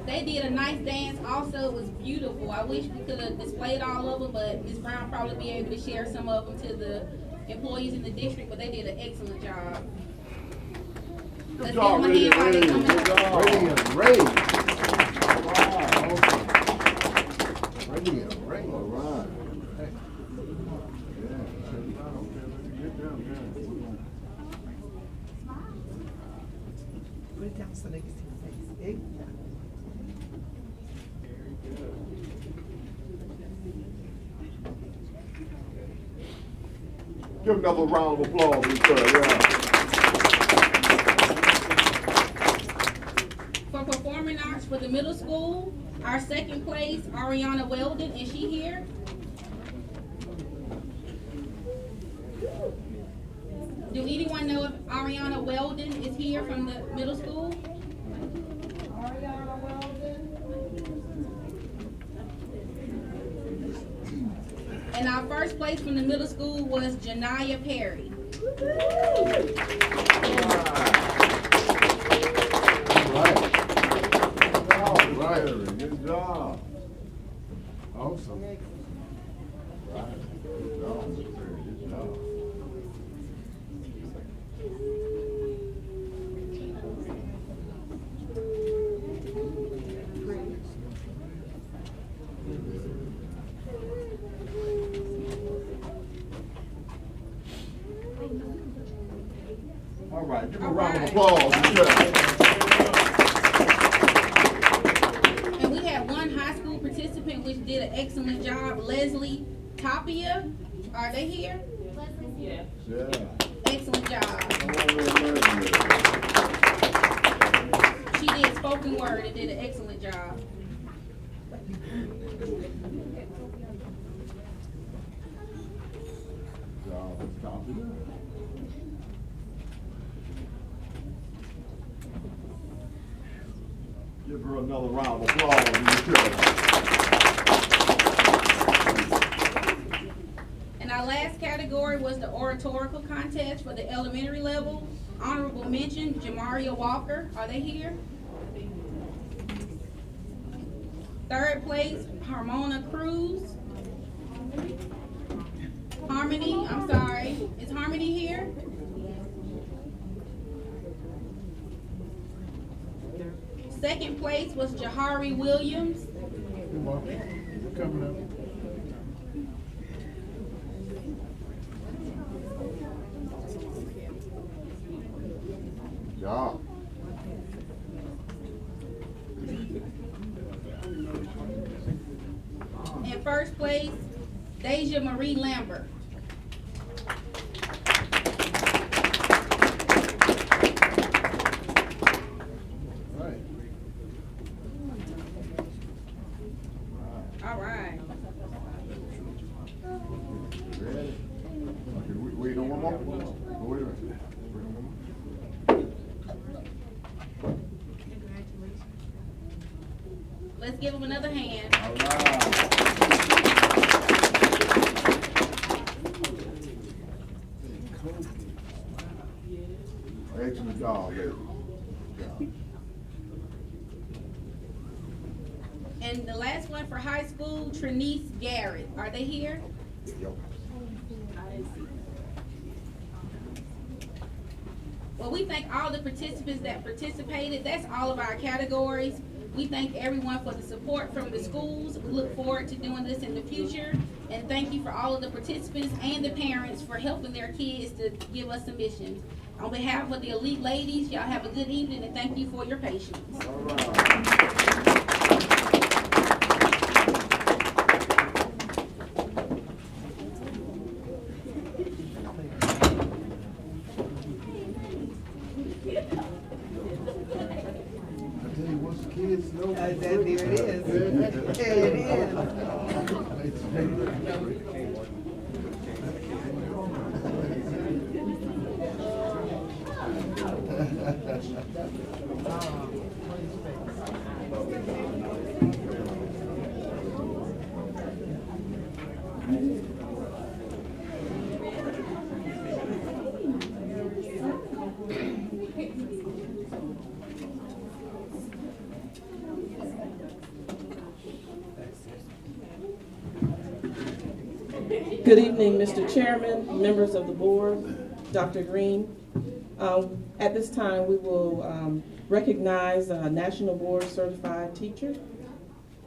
They did a nice dance also. It was beautiful. I wish we could have displayed all of them, but Ms. Brown probably be able to share some of them to the employees in the district, but they did an excellent job. Let's give them a hand while they're coming up. Radiant Rays. Radiant Rays. All right. Put it down so they can see the face. Give another round of applause, yeah. For performing arts for the middle school, our second place, Ariana Weldon. Is she here? Do anyone know if Ariana Weldon is here from the middle school? Ariana Weldon. And our first place from the middle school was Janiyah Perry. All right. Good job. Awesome. Right. Good job. Good job. All right, give a round of applause. And we had one high school participant which did an excellent job, Leslie Tapia. Are they here? Yeah. Yeah. Excellent job. She did spoken word and did an excellent job. Give her another round of applause. And our last category was the oratorical contest for the elementary level. Honorable mention, Jamaria Walker. Are they here? Third place, Harmona Cruz. Harmony, I'm sorry. Is Harmony here? Second place was Jahari Williams. Come on, coming up. first place, Deja Marie Lambert. All right. Ready? Okay, wait on one more? Wait a minute. Let's give them another hand. All right. Excellent job, ladies. And the last one for high school, Trinice Garrett. Are they here? Well, we thank all the participants that participated. That's all of our categories. We thank everyone for the support from the schools. We look forward to doing this in the future. And thank you for all of the participants and the parents for helping their kids to give us submissions. On behalf of the elite ladies, y'all have a good evening and thank you for your patience. All right. Kids know. There it is. There it is. Good evening, Mr. Chairman, members of the board, Dr. Green. At this time, we will recognize a National Board Certified Teacher.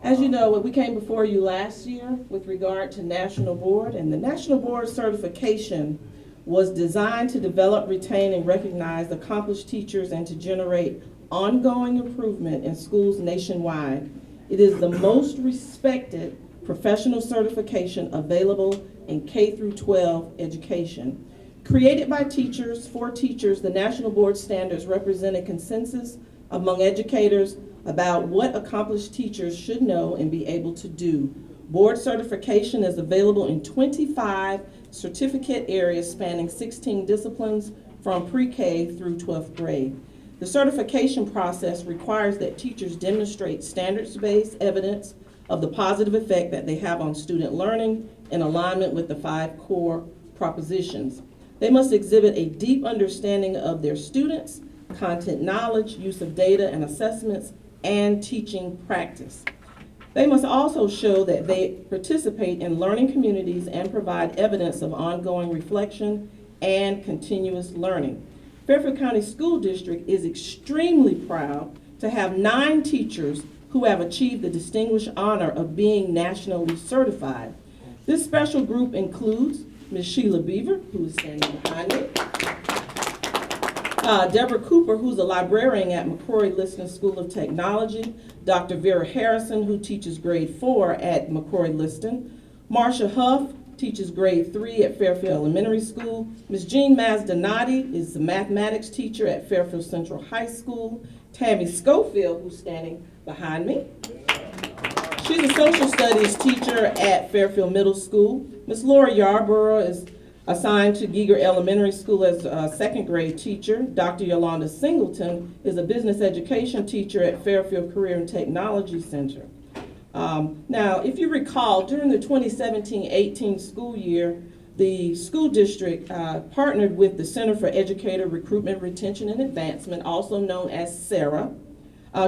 As you know, we came before you last year with regard to National Board, and the National Board Certification was designed to develop, retain, and recognize accomplished teachers and to generate ongoing improvement in schools nationwide. It is the most respected professional certification available in K through 12 education. Created by teachers, for teachers, the National Board Standards represent a consensus among educators about what accomplished teachers should know and be able to do. Board certification is available in 25 certificate areas spanning 16 disciplines from pre-K through 12th grade. The certification process requires that teachers demonstrate standards-based evidence of the positive effect that they have on student learning in alignment with the 5 core propositions. They must exhibit a deep understanding of their students, content knowledge, use of data and assessments, and teaching practice. They must also show that they participate in learning communities and provide evidence of ongoing reflection and continuous learning. Fairfield County School District is extremely proud to have 9 teachers who have achieved the distinguished honor of being nationally certified. This special group includes Ms. Sheila Beaver, who is standing behind me, Deborah Cooper, who's a librarian at McCrory Liston School of Technology, Dr. Vera Harrison, who teaches grade 4 at McCrory Liston, Marsha Huff teaches grade 3 at Fairfield Elementary School, Ms. Jean Mazdonati is the mathematics teacher at Fairfield Central High School, Tammy Schofield, who's standing behind me. She's a social studies teacher at Fairfield Middle School. Ms. Laura Yarborough is assigned to Giger Elementary School as a 2nd grade teacher. Dr. Yolanda Singleton is a business education teacher at Fairfield Career and Technology Center. Now, if you recall, during the 2017-18 school year, the school district partnered with the Center for Educator Recruitment, Retention, and Advancement, also known as SARA,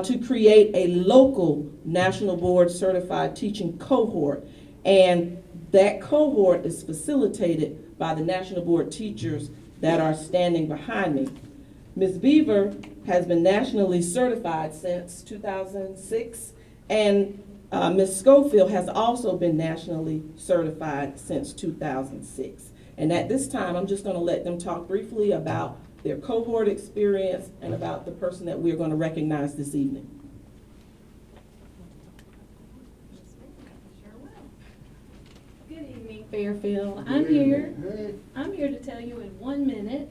to create a local National Board Certified Teaching cohort. And that cohort is facilitated by the National Board teachers that are standing behind me. Ms. Beaver has been nationally certified since 2006, and Ms. Schofield has also been nationally certified since 2006. And at this time, I'm just going to let them talk briefly about their cohort experience and about the person that we're going to recognize this evening. Fairfield. I'm here to tell you in 1 minute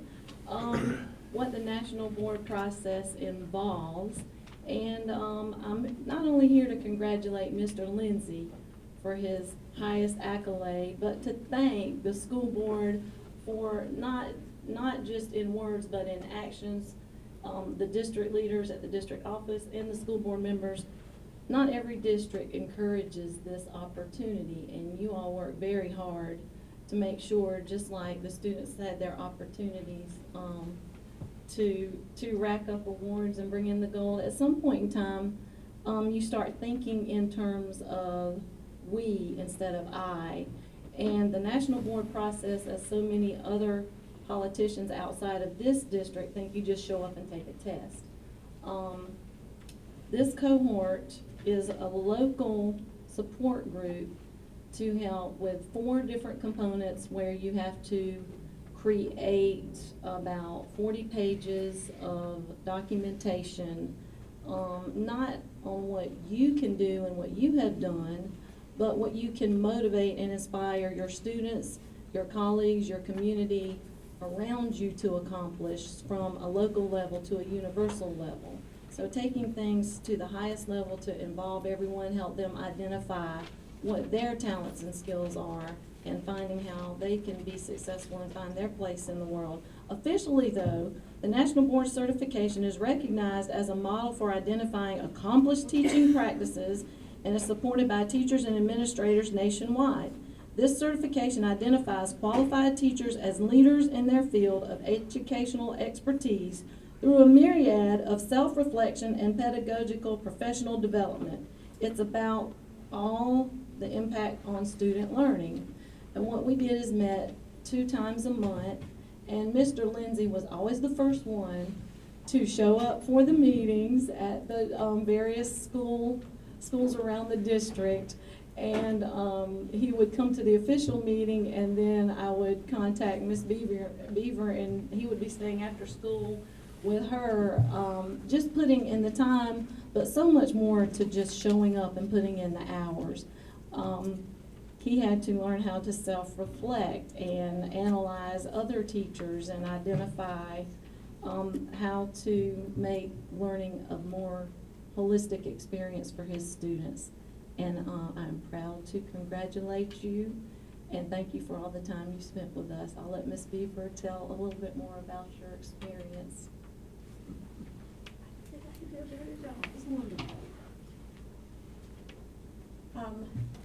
what the national board process involves. And I'm not only here to congratulate Mr. Lindsay for his highest accolade, but to thank the school board for not just in words, but in actions, the district leaders at the district office and the school board members. Not every district encourages this opportunity, and you all work very hard to make sure, just like the students had their opportunities to rack up awards and bring in the gold. At some point in time, you start thinking in terms of we instead of I. And the national board process, as so many other politicians outside of this district, think you just show up and take a test. This cohort is a local support group to help with 4 different components where you have to create about 40 pages of documentation, not on what you can do and what you have done, but what you can motivate and inspire your students, your colleagues, your community around you to accomplish from a local level to a universal level. So taking things to the highest level to involve everyone, help them identify what their talents and skills are, and finding how they can be successful and find their place in the world. Officially, though, the National Board Certification is recognized as a model for identifying accomplished teaching practices and is supported by teachers and administrators nationwide. This certification identifies qualified teachers as leaders in their field of educational expertise through a myriad of self-reflection and pedagogical professional development. It's about all the impact on student learning. And what we did is met 2 times a month, and Mr. Lindsay was always the first one to show up for the meetings at the various schools around the district. And he would come to the official meeting, and then I would contact Miss Beaver, and he would be staying after school with her, just putting in the time, but so much more to just showing up and putting in the hours. He had to learn how to self-reflect and analyze other teachers and identify how to make learning a more holistic experience for his students. And I'm proud to congratulate you and thank you for all the time you spent with us. I'll let Ms. Beaver tell a little bit more about your experience.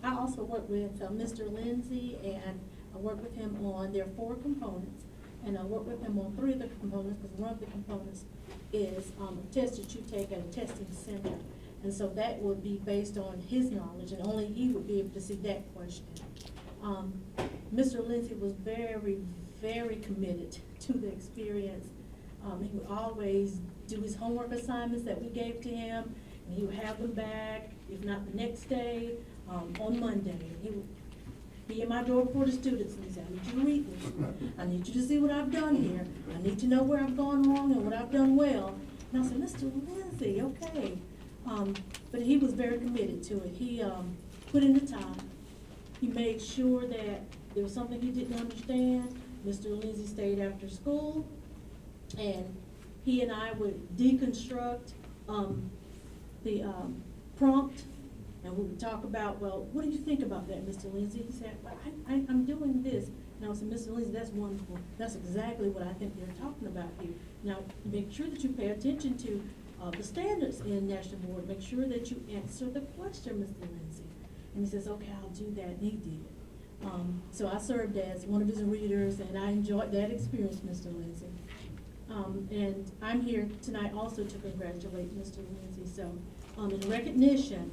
I also work with Mr. Lindsay, and I work with him on their 4 components, and I work with him on 3 of the components, because one of the components is a test that you take at a testing center. And so that would be based on his knowledge, and only he would be able to see that question. Mr. Lindsay was very, very committed to the experience. He would always do his homework assignments that we gave to him, and he would have them back, if not the next day, on Monday. He would be in my door before the students, and he said, I need you to read this. I need you to see what I've done here. I need to know where I've gone wrong and what I've done well. And I said, Mr. Lindsay, okay. But he was very committed to it. He put in the time. He made sure that there was something he didn't understand. Mr. Lindsay stayed after school, and he and I would deconstruct the prompt, and we would talk about, well, what do you think about that, Mr. Lindsay? He said, well, I'm doing this. And I said, Mr. Lindsay, that's wonderful. That's exactly what I think they're talking about here. Now, make sure that you pay attention to the standards in National Board. Make sure that you answer the question, Mr. Lindsay. And he says, okay, I'll do that, and he did. So I served as one of his readers, and I enjoyed that experience, Mr. Lindsay. And I'm here tonight also to congratulate Mr. Lindsay. So in recognition,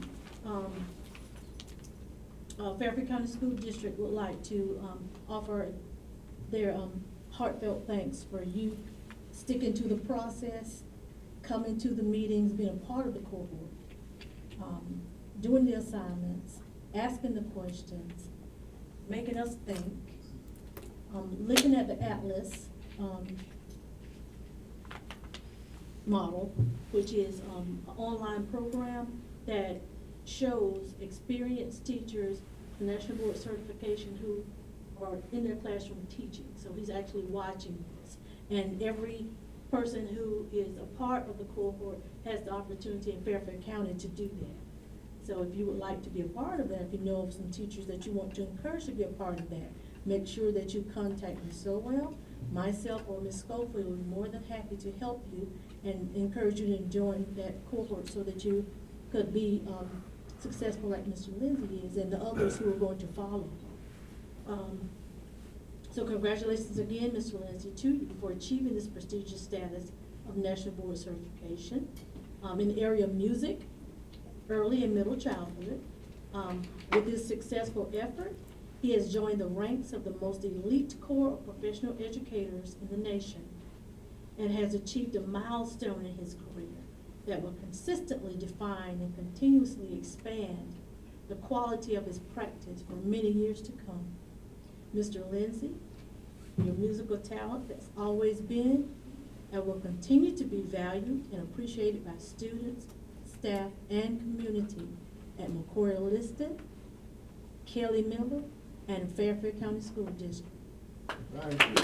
Fairfield County School District would like to offer their heartfelt thanks for you sticking to the process, coming to the meetings, being a part of the core board, doing the assignments, asking the questions, making us think, looking at the Atlas model, which is an online program that shows experienced teachers, the National Board Certification, who are in their classroom teaching. So he's actually watching this. And every person who is a part of the cohort has the opportunity in Fairfield County to do that. So if you would like to be a part of that, if you know of some teachers that you want to encourage to be a part of that, make sure that you contact Ms. Sowell, myself, or Ms. Schofield. We're more than happy to help you and encourage you to join that cohort so that you could be successful like Mr. Lindsay is and the others who are going to follow. So congratulations again, Mr. Lindsay, to you for achieving this prestigious status of National Board Certification in the area of music, early and middle childhood. With his successful effort, he has joined the ranks of the most elite core of professional educators in the nation and has achieved a milestone in his career that will consistently define and continuously expand the quality of his practice for many years to come. Mr. Lindsay, your musical talent that's always been and will continue to be valued and appreciated by students, staff, and community at McCoy-Liston, Kelly Miller, and Fairfield County School District. Thank you.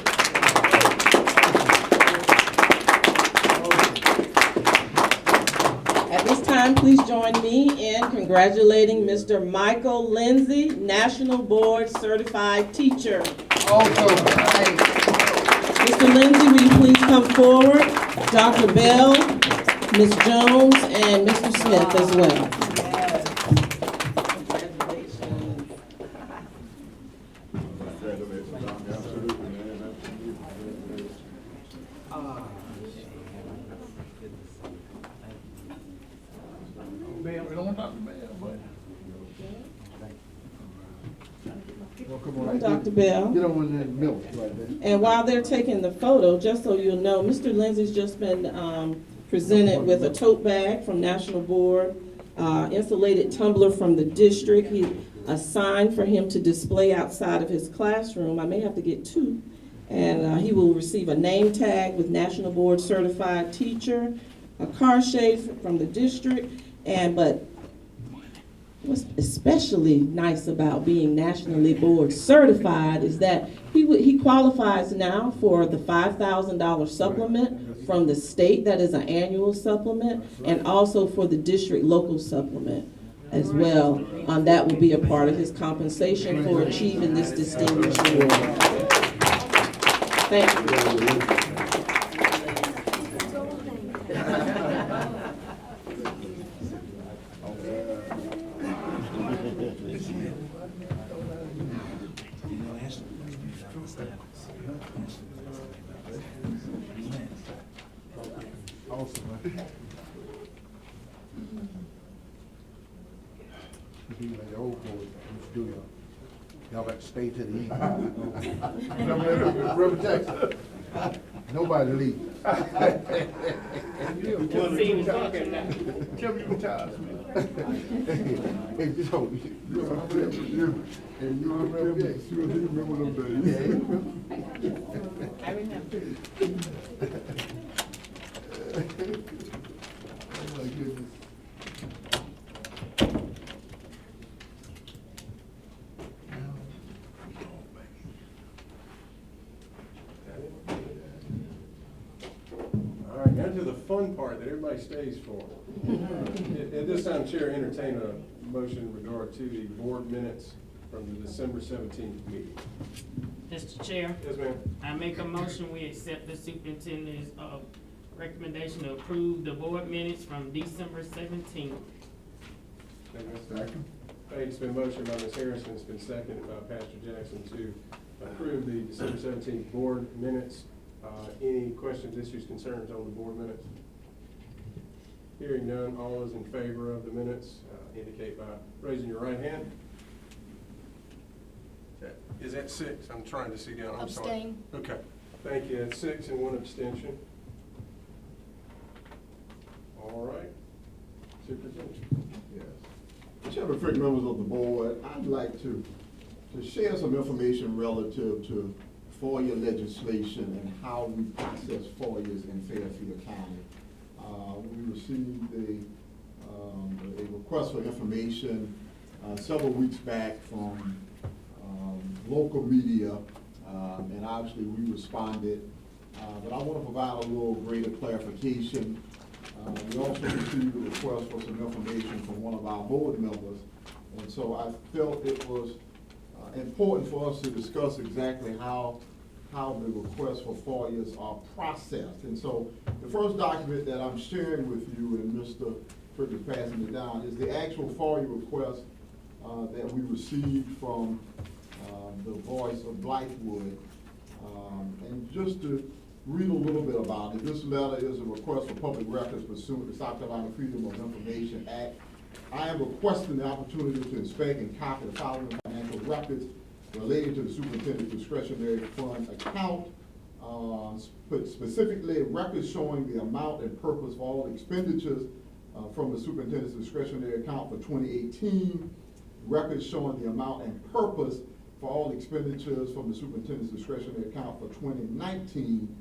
At this time, please join me in congratulating Mr. Michael Lindsay, National Board Certified Teacher. Mr. Lindsay, will you please come forward? Dr. Bell, Ms. Jones, and Mr. Smith as well. Dr. Bell. Get on that milk right there. And while they're taking the photo, just so you'll know, Mr. Lindsay's just been presented with a tote bag from National Board, insulated tumbler from the district, a sign for him to display outside of his classroom. I may have to get two. And he will receive a name tag with National Board Certified Teacher, a car shade from the district, but what's especially nice about being nationally board certified is that he qualifies now for the $5,000 supplement from the state, that is an annual supplement, and also for the district local supplement as well. That will be a part of his compensation for achieving this distinguished award. Thank you. Awesome, man. You do like the old boys used to do, y'all got to stay to the end. Nobody leave. Tell me your times, Hey, Joe, you remember that? You remember them days? I remember. Oh my goodness. All right, now to the fun part that everybody stays for. At this time, Chair, entertain a motion in regard to the board minutes from the December 17th meeting. Mr. Chair. Yes, ma'am. I make a motion, we accept the superintendent's recommendation to approve the board minutes from December 17th. Second. Hey, it's been motioned by Ms. Harrison, it's been seconded by Pastor Jackson to approve the December 17th board minutes. Any questions, issues, concerns on the board minutes? Hearing none, all those in favor of the minutes indicate by raising your right hand. Is that 6? I'm trying to see down. I'm sorry. Abstain. Okay, thank you. That's 6 and 1 abstention. All right. Superintendent. Yes. Chairman, Frick, members of the board, I'd like to share some information relative to FOIA legislation and how we process FOIAs in Fairfield County. We received a request for information several weeks back from local media, and obviously we responded. But I want to provide a little greater clarification. We also received a request for some information from one of our board members, and so I felt it was important for us to discuss exactly how the requests for FOIAs are processed. And so the first document that I'm sharing with you, and Mr. Frick is passing it down, is the actual FOIA request that we received from the Voice of Blythewood. And just to read a little bit about it, this letter is a request for public records pursuant to South Carolina Freedom of Information Act. I am requesting the opportunity to inspect and copy the following financial records relating to the superintendent's discretionary fund account, specifically records showing the amount and purpose for all expenditures from the superintendent's discretionary account for 2018, records showing the amount and purpose for all expenditures from the superintendent's discretionary account for 2019.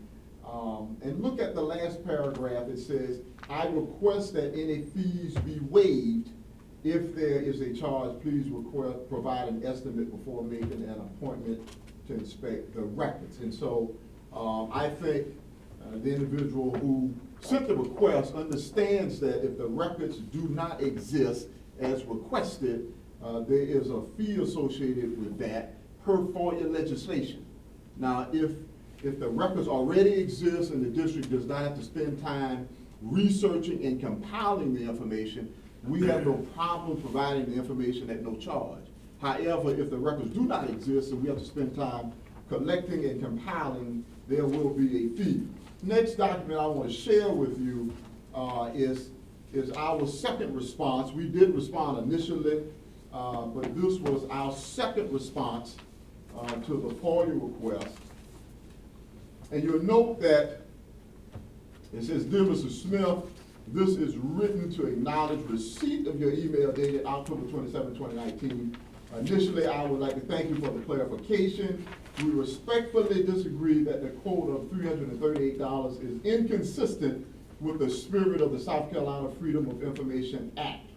And look at the last paragraph. It says, I request that any fees be waived. If there is a charge, please provide an estimate before making an appointment to inspect the records. And so I think the individual who sent the request understands that if the records do not exist as requested, there is a fee associated with that per FOIA legislation. Now, if the records already exist and the district does not have to spend time researching and compiling the information, we have no problem providing the information at no charge. However, if the records do not exist and we have to spend time collecting and compiling, there will be a fee. Next document I want to share with you is our second response. We did respond initially, but this was our second response to the FOIA request. And you'll note that it says, Dear Mr. Smith, this is written to acknowledge receipt of your email dated October 27, 2019. Initially, I would like to thank you for the clarification. We respectfully disagree that the quote of $338 is inconsistent with the spirit of the South Carolina Freedom of Information Act.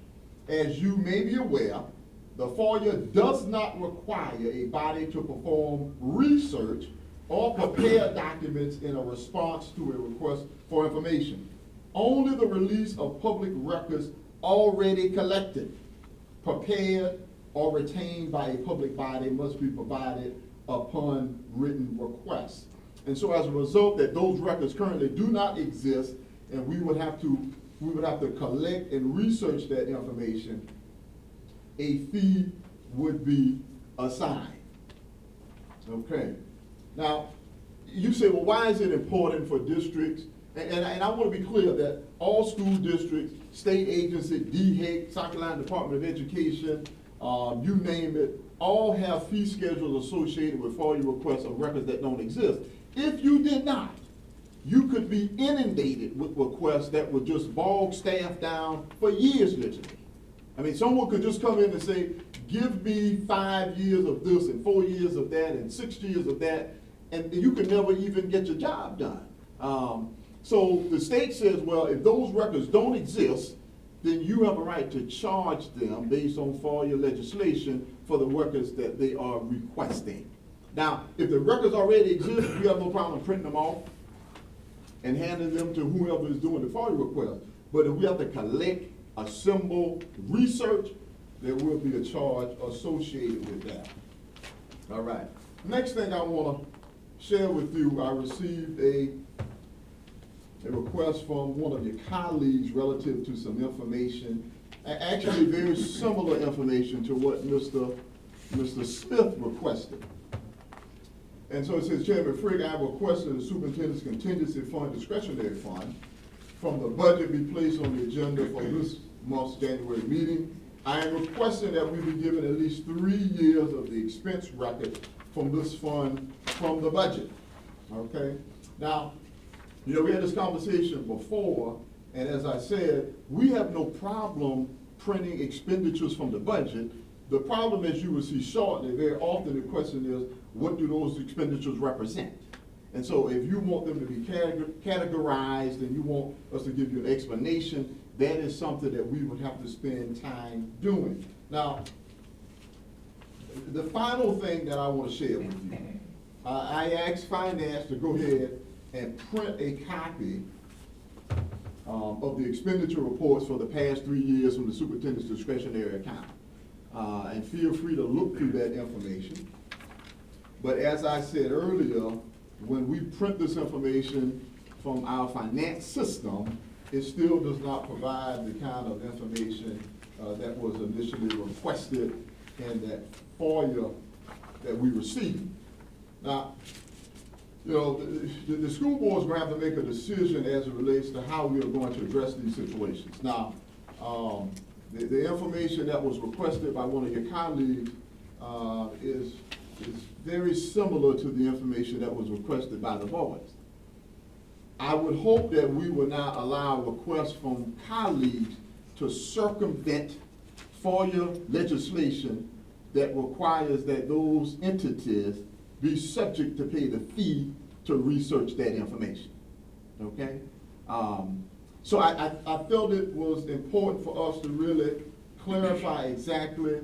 As you may be aware, the FOIA does not require a body to perform research or prepare documents in a response to a request for information. Only the release of public records already collected, prepared, or retained by a public body must be provided upon written request. And so as a result that those records currently do not exist, and we would have to collect and research that information, a fee would be assigned. Okay. Now, you say, well, why is it important for districts? And I want to be clear that all school districts, state agency, DHEC, South Carolina Department of Education, you name it, all have fee schedules associated with FOIA requests of records that don't exist. If you did not, you could be inundated with requests that would just bog staff down for years, literally. I mean, someone could just come in and say, give me 5 years of this and 4 years of that and 6 years of that, and you could never even get your job done. So the state says, well, if those records don't exist, then you have a right to charge them based on FOIA legislation for the records that they are requesting. Now, if the records already exist, we have no problem printing them off and handing them to whoever is doing the FOIA request. But if we have to collect, assemble, research, there will be a charge associated with that. All right. Next thing I want to share with you, I received a request from one of your colleagues relative to some information, actually very similar information to what Mr. Smith requested. And so it says, Chairman Frick, I requested the superintendent's contingency fund discretionary fund from the budget be placed on the agenda for this month's January meeting. I am requesting that we be given at least 3 years of the expense record from this fund from the budget. Okay? Now, you know, we had this conversation before, and as I said, we have no problem printing expenditures from the budget. The problem, as you will see shortly, very often the question is, what do those expenditures represent? And so if you want them to be categorized and you want us to give you an explanation, that is something that we would have to spend time doing. Now, The final thing that I want to share with you, I asked finance to go ahead and print a copy of the expenditure reports for the past 3 years from the superintendent's discretionary account. And feel free to look through that information. But as I said earlier, when we print this information from our finance system, it still does not provide the kind of information that was initially requested in that FOIA that we received. Now, you know, the school board's going to have to make a decision as it relates to how we are going to address these situations. Now, the information that was requested by one of your colleagues is very similar to the information that was requested by the boards. I would hope that we will not allow requests from colleagues to circumvent FOIA legislation that requires that those entities be subject to pay the fee to research that information, okay? So I felt it was important for us to really clarify exactly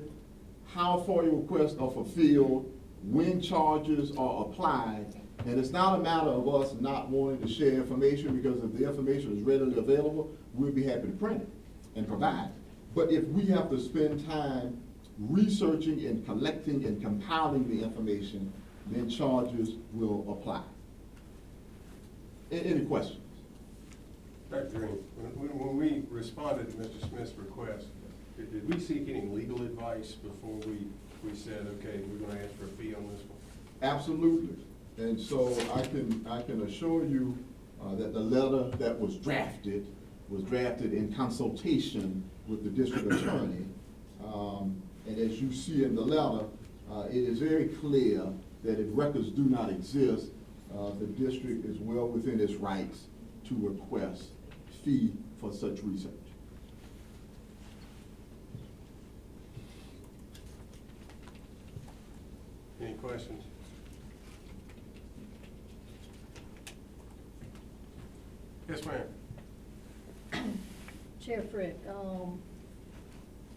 how FOIA requests are fulfilled, when charges are applied, and it's not a matter of us not wanting to share information, because if the information is readily available, we'll be happy to print it and provide it. But if we have to spend time researching and collecting and compiling the information, then charges will apply. Any questions? Dr. Green, when we responded to Mr. Smith's request, did we seek any legal advice before we said, okay, we're going to ask for a fee on this one? Absolutely. And so I can assure you that the letter that was drafted in consultation with the district attorney. And as you see in the letter, it is very clear that if records do not exist, the district is well within its rights to request fee for such research. Any questions? Yes, ma'am. Chair Frick,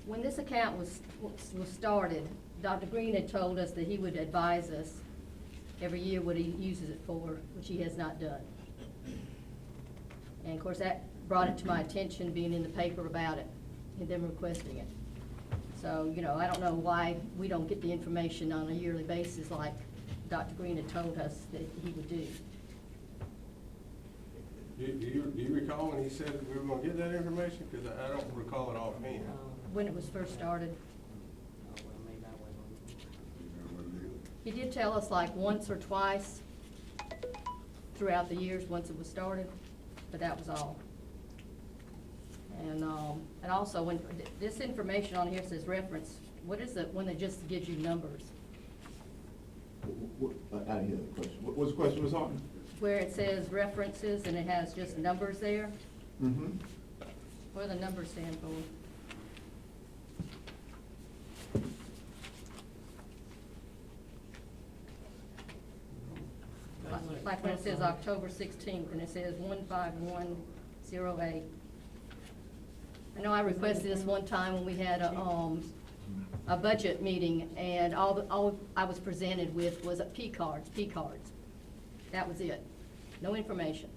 when this account was started, Dr. Green had told us that he would advise us every year what he uses it for, which he has not done. And of course, that brought it to my attention, being in the paper about it, and them requesting it. So, you know, I don't know why we don't get the information on a yearly basis like Dr. Green had told us that he would do. Do you recall when he said that we were going to get that information? Because I don't recall it offhand. When it was first started. He did tell us like once or twice throughout the years once it was started, but that was all. And also when this information on here says reference, what is it when it just gives you numbers? I didn't hear the question. What was the question, Ms. Hartman? Where it says references and it has just numbers there. Mm-hmm. What do the numbers stand for? Like when it says October 16th and it says 15108. I know I requested this one time when we had a budget meeting, and all I was presented with was P cards. That was it. No information.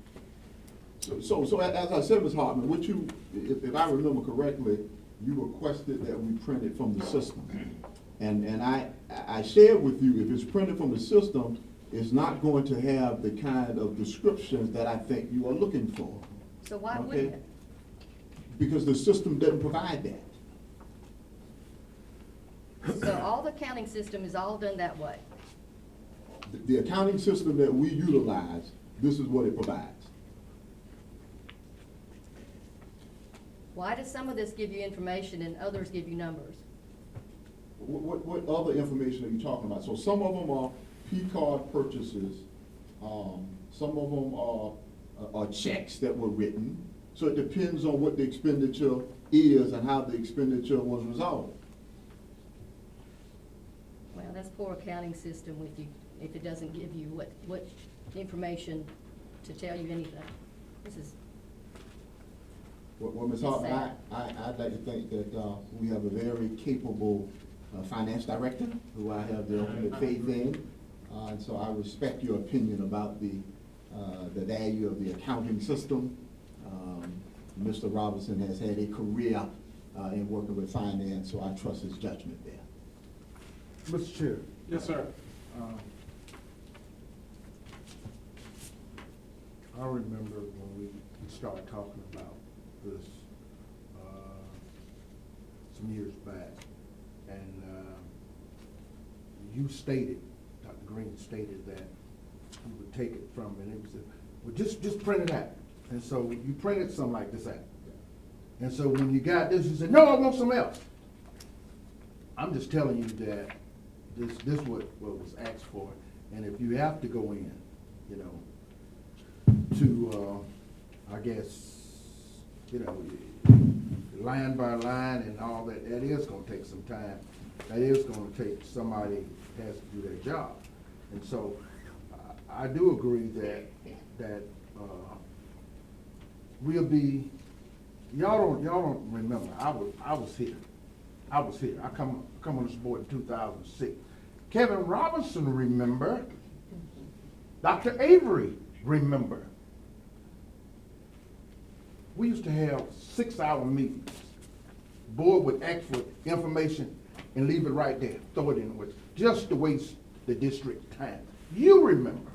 So as I said, Ms. Hartman, what you, if I remember correctly, you requested that we print it from the system. And I shared with you, if it's printed from the system, it's not going to have the kind of descriptions that I think you are looking for. So why wouldn't it? Because the system doesn't provide that. So all the accounting system is all done that way? The accounting system that we utilize, this is what it provides. Why does some of this give you information and others give you numbers? What other information are you talking about? So some of them are P-card purchases. Some of them are checks that were written. So it depends on what the expenditure is and how the expenditure was resolved. Well, that's poor accounting system with you, if it doesn't give you what information to tell you anything. This is. Well, Ms. Hartman, I'd like to think that we have a very capable finance director, who I have the ultimate faith in. And so I respect your opinion about the value of the accounting system. Mr. Robinson has had a career in working with finance, so I trust his judgment there. Mr. Chair. Yes, sir. I remember when we started talking about this some years back, and you stated, Dr. Green stated that you would take it from, and it was, well, just print it out. And so you printed something like this out. And so when you got this, you said, no, I want something else. I'm just telling you that this what was asked for, and if you have to go in, you know, to, I guess, you know, line by line and all that, that is gonna take some time. That is gonna take somebody who has to do their job. And so, I do agree that we'll be, y'all don't remember, I was here. I come on this board in 2006. Kevin Robinson remember. Dr. Avery remember. We used to have 6-hour meetings. Board would ask for information and leave it right there, throw it in the waste, just to waste the district time. You remember.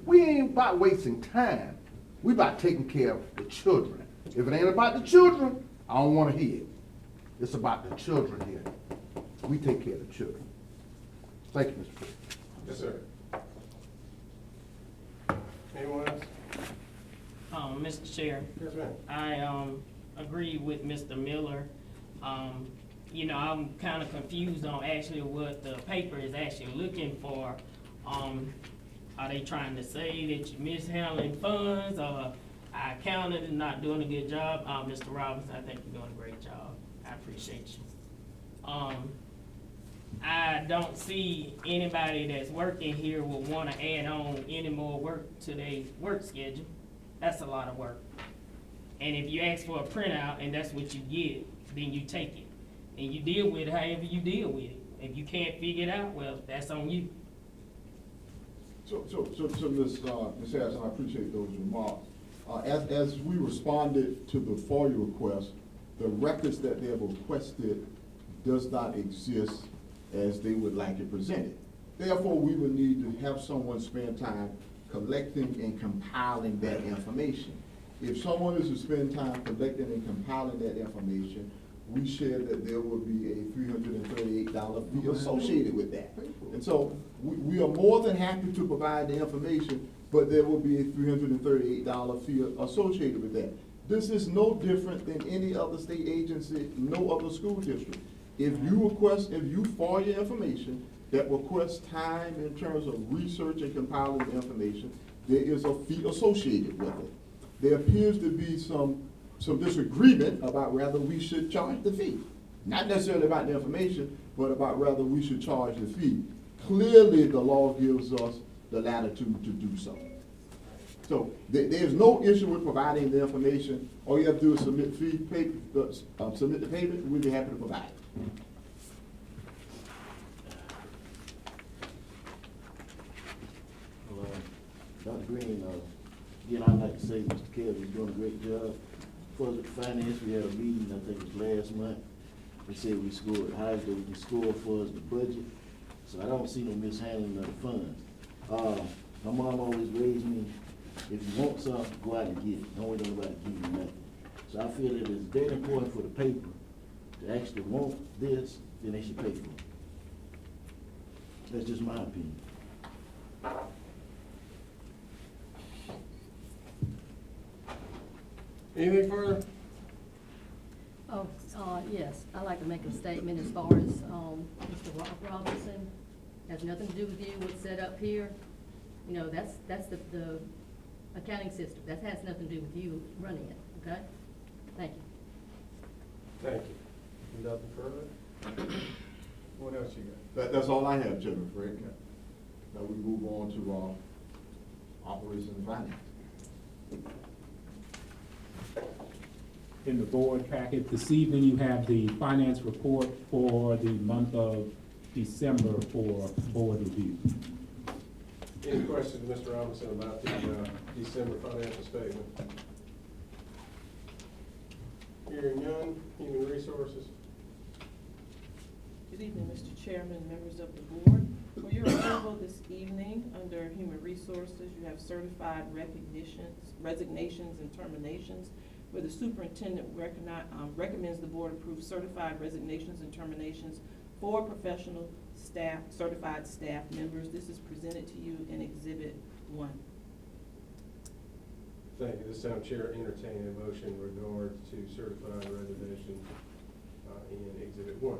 We ain't about wasting time. We about taking care of the children. If it ain't about the children, I don't want to hear it. It's about the children here. We take care of the children. Thank you, Mr. President. Yes, sir. Anyone else? Mr. Chair. Yes, ma'am. I agree with Mr. Miller. You know, I'm kind of confused on actually what the paper is actually looking for. Are they trying to say that you're mishandling funds, or our accountant is not doing a good job? Mr. Robinson, I think you're doing a great job. I appreciate you. I don't see anybody that's working here will want to add on any more work to their work schedule. That's a lot of work. And if you ask for a printout and that's what you get, then you take it. And you deal with it however you deal with it. If you can't figure it out, well, that's on you. So Ms. Harrison, I appreciate those remarks. As we responded to the FOIA request, the records that they have requested does not exist as they would like it presented. Therefore, we would need to have someone spend time collecting and compiling that information. If someone is to spend time collecting and compiling that information, we shared that there will be a $338 fee associated with that. And so we are more than happy to provide the information, but there will be a $338 fee associated with that. This is no different than any other state agency, no other school district. If you FOIA information that requests time in terms of research and compiling the information, there is a fee associated with it. There appears to be some disagreement about whether we should charge the fee. Not necessarily about the information, but about whether we should charge the fee. Clearly, the law gives us the latitude to do so. So there's no issue with providing the information. All you have to do is submit the payment, we'll be happy to provide it. Well, Dr. Green, again, I'd like to say Mr. Kelly's doing a great job. For the finance, we had a meeting, I think it was last month. They said we scored high, that we can score for us the budget. So I don't see no mishandling of the funds. My mom always raised me, if you want something, go out and get it. Don't wait on nobody to give you nothing. So I feel that it's very important for the paper to actually want this, then they should pay for it. That's just my opinion. Anything further? Oh, yes, I'd like to make a statement as far as, Mr. Robinson, has nothing to do with you, what's set up here. You know, that's the accounting system, that has nothing to do with you running it, okay? Thank you. Thank you. Nothing further? What else you got? That's all I have, Chairman Frank. Now we move on to operations and finance. in the board packet. This evening, you have the finance report for the month of December for board review. Any questions, Mr. Robinson, about the December financial statement? Hearing none, Human Resources. Good evening, Mr. Chairman, members of the board. For your approval this evening, under Human Resources, you have certified resignations and terminations, where the superintendent recommends the board approve certified resignations and terminations for professional staff, certified staff members. This is presented to you in Exhibit 1. Thank you. This time, Chair, entertain a motion in regard to certified resignation in Exhibit 1.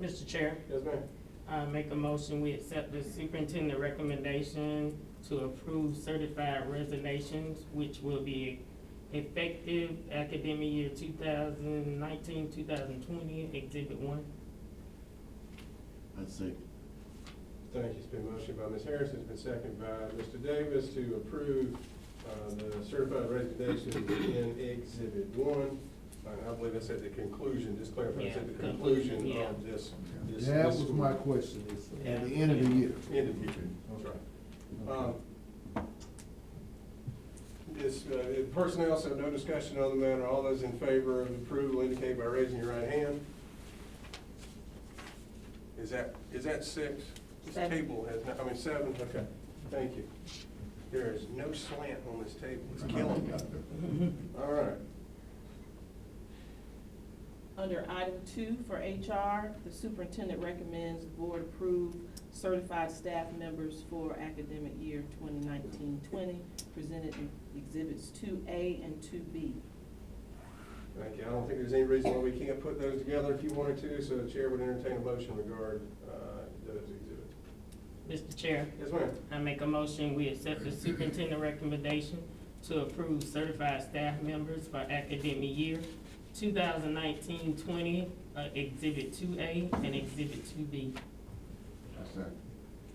Mr. Chair. Yes, ma'am. I make a motion, we accept the superintendent recommendation to approve certified resignations, which will be effective academic year 2019-2020, Exhibit 1. I second. Thank you. It's been motioned by Ms. Harrison, it's been seconded by Mr. Davis to approve the certified resignations in Exhibit 1. I believe that's at the conclusion, just clarify, it's at the conclusion of this. That was my question, is at the end of the year. End of the year, that's right. This, personnel, so no discussion on the matter. All those in favor of approval indicate by raising your right hand. Is that 6? This table has, 7, okay, thank you. There is no slant on this table, it's killing me. All right. Under item 2 for HR, the superintendent recommends the board approve certified staff members for academic year 2019-20, presented in Exhibits 2A and 2B. Thank you. I don't think there's any reason why we can't put those together if you wanted to, so the chair would entertain a motion regarding those exhibits. Mr. Chair. Yes, ma'am. I make a motion, we accept the superintendent recommendation to approve certified staff members for academic year 2019-20, Exhibit 2A and Exhibit 2B.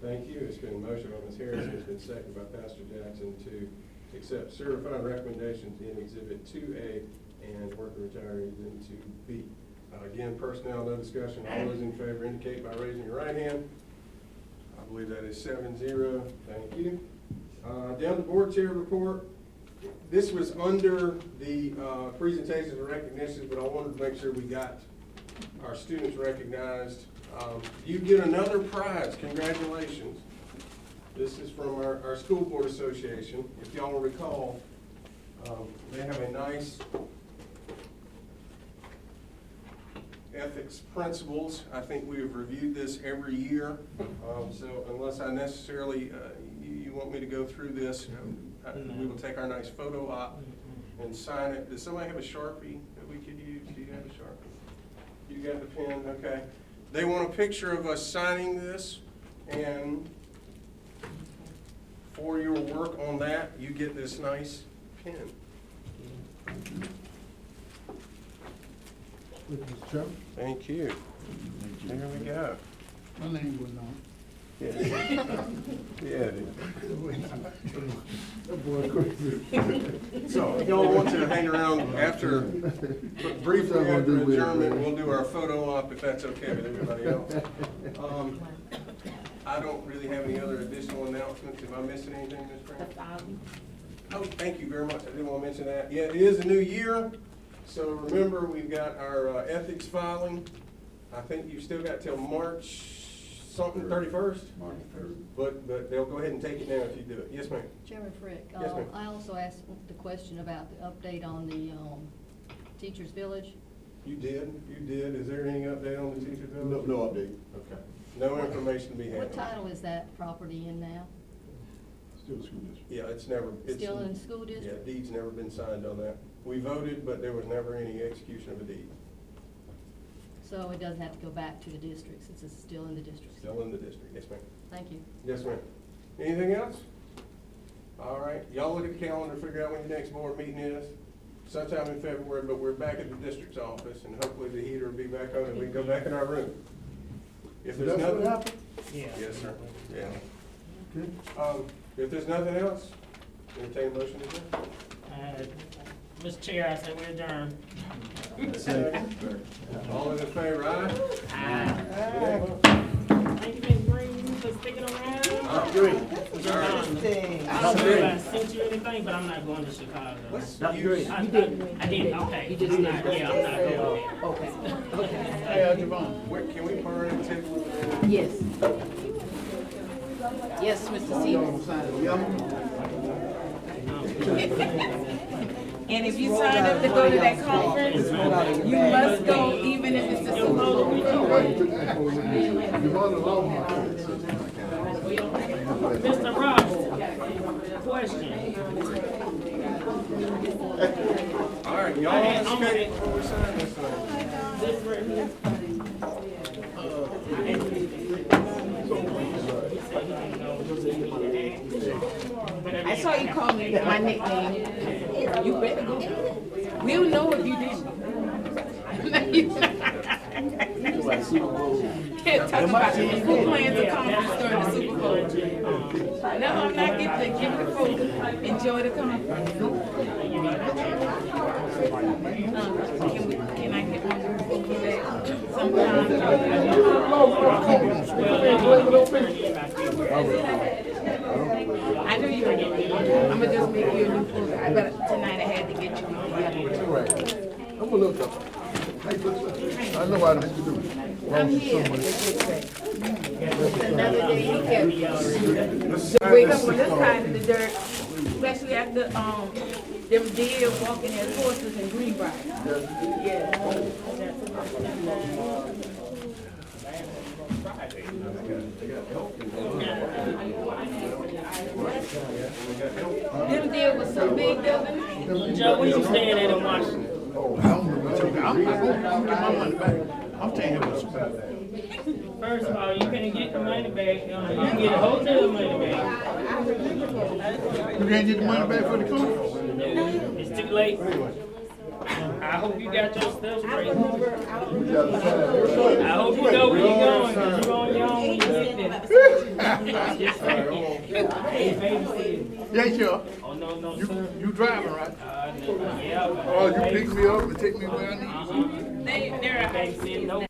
Thank you. It's been a motion by Ms. Harrison, it's been seconded by Pastor Jackson to accept certified recommendations in Exhibit 2A and worker retirees in 2B. Again, personnel, no discussion. All those in favor indicate by raising your right hand. I believe that is 7-0. Thank you. Down to board chair report. This was under the presentations and recognitions, but I wanted to make sure we got our students recognized. You get another prize. Congratulations. This is from our school board association. If y'all will recall, they have a nice ethics principles. I think we have reviewed this every year. So unless I necessarily, you want me to go through this, we will take our nice photo op and sign it. Does somebody have a Sharpie that we could use? Do you have a Sharpie? You got the pen? Okay. They want a picture of us signing this, and for your work on that, you get this nice pen. Thank you. There we go. My name was on. Yeah. Yeah. So if y'all want to hang around after, briefly after adjournment, we'll do our photo op if that's okay with everybody else. I don't really have any other additional announcements. Am I missing anything, Ms. Grant? Oh, thank you very much. I didn't want to mention that. Yeah, it is a new year. So remember, we've got our ethics filing. I think you've still got till March something, 31st? March 3rd. But they'll go ahead and take it now if you do it. Yes, ma'am. Chairman Frick, Yes, ma'am. I also asked the question about the update on the Teachers Village. You did. Is there any update on the Teachers Village? No update. Okay. No information to be had. What title is that property in now? Still school district. Yeah, it's Still in the school district? Yeah, deed's never been signed on that. We voted, but there was never any execution of a deed. So it doesn't have to go back to the district, since it's still in the district? Still in the district, yes, ma'am. Thank you. Yes, ma'am. Anything else? All right, y'all look at the calendar, figure out when your next board meeting is. Sometime in February, but we're back at the district's office, and hopefully the heater will be back on, and we can go back in our room. If there's That's what nothing. happened? Yeah. Yes, sir. Yeah. Okay. If there's nothing else, entertain a motion to adjourn. Mr. Chair, I say we adjourn. All in favor, aye? Thank you, Ms. Green, for sticking around. Great. I don't know if I sent you anything, but I'm not going to Chicago. That's great. I did, okay. I'm not going there. Okay. Hey, Javon, can we burn and table? Yes. Yes, Mr. Stevens. And if you sign up to go to that conference, you must go even if it's just a little Mr. Ross, question. All right, y'all, let's get before we sign this thing. This right here. I saw you call me my nickname. You better go. We'll know if you didn't. Talk about who plans to conference during the Super Bowl. No, I'm not getting to give the folks enjoy the conference. Can I get my back sometime? I knew you were getting me. I'm gonna just make you a new food. But tonight I had to get you. I'm gonna look up. I know what I need to do. I'm here. Another day you kept wake up on this side of the dirt, especially after them deer walking their horses in Greenbrier. Yeah. Them deer was so big the other night. Joe, where you staying at in Washington? I don't know what you got. I'm not gonna get my money back. I'm taking it with you. First of all, you can't get the money back. You can get a hotel money back. You can't get the money back for the conference? It's too late. I hope you got your stuff straight. I hope you know where you're going, because you're on your own when you get there. Yeah, sure. Oh, no, You driving, right? yeah. Oh, you pick me up and take me where I need to. They're babysitting. No